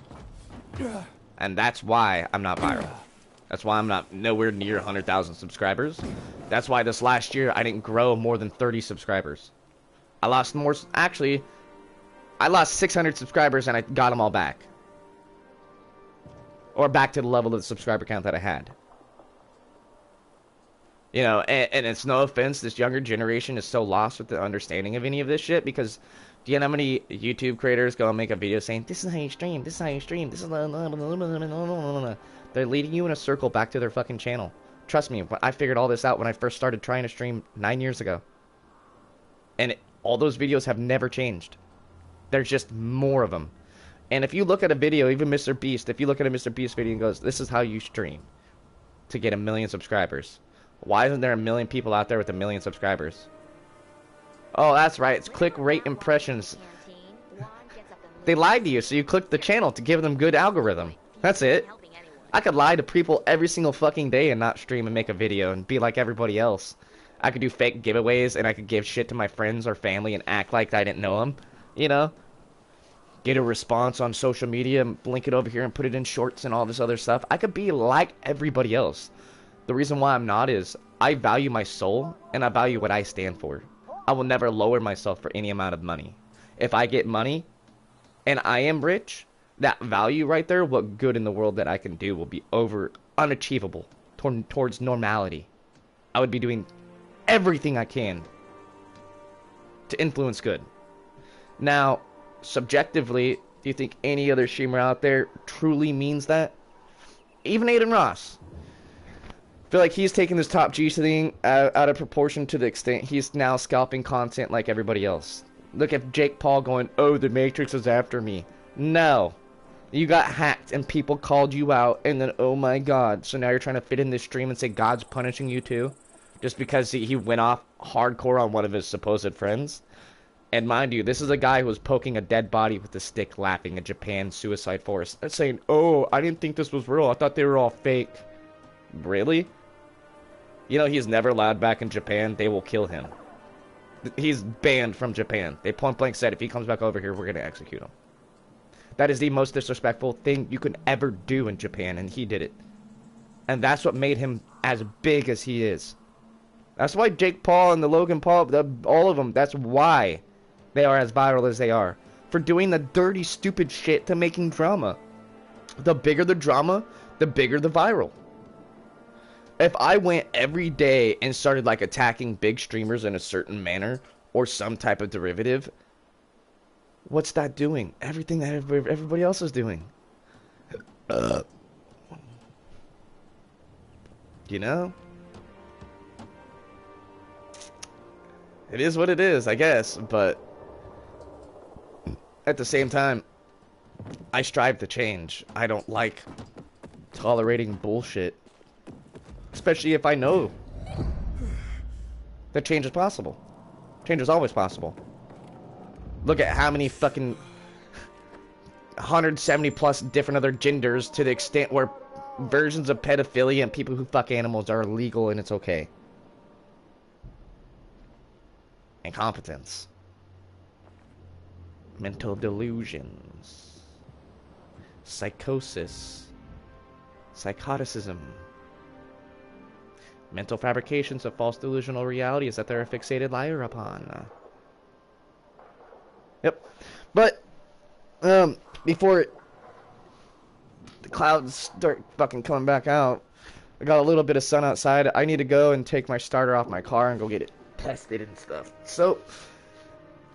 And that's why I'm not viral. That's why I'm not nowhere near 100,000 subscribers. That's why this last year I didn't grow more than 30 subscribers. I lost more. Actually, I lost 600 subscribers and I got them all back. Or back to the level of the subscriber count that I had. You know, and it's no offense, this younger generation is so lost with the understanding of any of this shit, because do you know how many YouTube creators go and make a video saying, this is how you stream, this is how you stream, this is... They're leading you in a circle back to their fucking channel. Trust me, I figured all this out when I first started trying to stream 9 years ago. And all those videos have never changed. There's just more of them. And if you look at a video, even Mr. Beast, if you look at a Mr. Beast video and goes, this is how you stream to get 1 million subscribers. Why isn't there 1 million people out there with 1 million subscribers? Oh, that's right. It's click rate impressions. They lied to you, so you clicked the channel to give them good algorithm. That's it. I could lie to people every single fucking day and not stream and make a video and be like everybody else. I could do fake giveaways and I could give shit to my friends or family and act like I didn't know them. You know? Get a response on social media and link it over here and put it in shorts and all this other stuff. I could be like everybody else. The reason why I'm not is I value my soul and I value what I stand for. I will never lower myself for any amount of money. If I get money and I am rich, that value right there, what good in the world that I can do will be unachievable towards normality. I would be doing everything I can to influence good. Now, subjectively, do you think any other streamer out there truly means that? Even Aiden Ross. I feel like he's taking this top G thing out of proportion to the extent he's now scalping content like everybody else. Look at Jake Paul going, oh, the Matrix is after me. No. You got hacked and people called you out and then, oh my god. So now you're trying to fit in this stream and say God's punishing you too? Just because he went off hardcore on one of his supposed friends? And mind you, this is a guy who was poking a dead body with a stick laughing at Japan's suicide force. And saying, oh, I didn't think this was real. I thought they were all fake. Really? You know, he's never allowed back in Japan. They will kill him. He's banned from Japan. They point blank said, if he comes back over here, we're going to execute him. That is the most disrespectful thing you can ever do in Japan, and he did it. And that's what made him as big as he is. That's why Jake Paul and the Logan Paul, all of them, that's why they are as viral as they are. For doing the dirty, stupid shit to making drama. The bigger the drama, the bigger the viral. If I went every day and started like attacking big streamers in a certain manner or some type of derivative, what's that doing? Everything that everybody else is doing. You know? It is what it is, I guess, but at the same time, I strive to change. I don't like tolerating bullshit. Especially if I know that change is possible. Change is always possible. Look at how many fucking 170 plus different other genders to the extent where versions of pedophilia and people who fuck animals are illegal and it's okay. Incompetence. Mental delusions. Psychosis. Psychoticism. Mental fabrications of false delusional realities that they're a fixated liar upon. Yep. But, before the clouds start fucking coming back out, I got a little bit of sun outside. I need to go and take my starter off my car and go get it tested and stuff. So,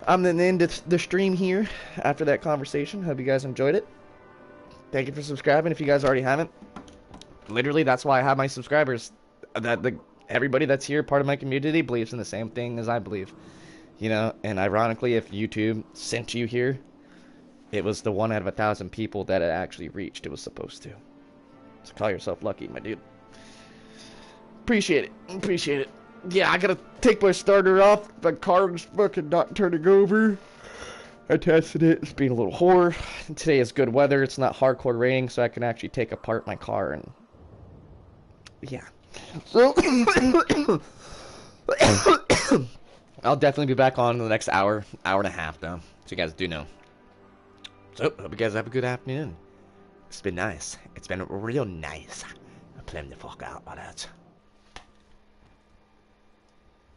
I'm at the end of the stream here after that conversation. Hope you guys enjoyed it. Thank you for subscribing if you guys already haven't. Literally, that's why I have my subscribers. Everybody that's here, part of my community, believes in the same thing as I believe. You know, and ironically, if YouTube sent you here, it was the 1 out of 1,000 people that it actually reached it was supposed to. So call yourself lucky, my dude. Appreciate it. Appreciate it. Yeah, I gotta take my starter off. My car's fucking not turning over. I tested it. It's being a little whore. Today is good weather. It's not hardcore raining, so I can actually take apart my car and yeah. So I'll definitely be back on in the next hour and a half, though. So you guys do know. So hope you guys have a good afternoon. It's been nice. It's been real nice. I'm playing the fuck out by that.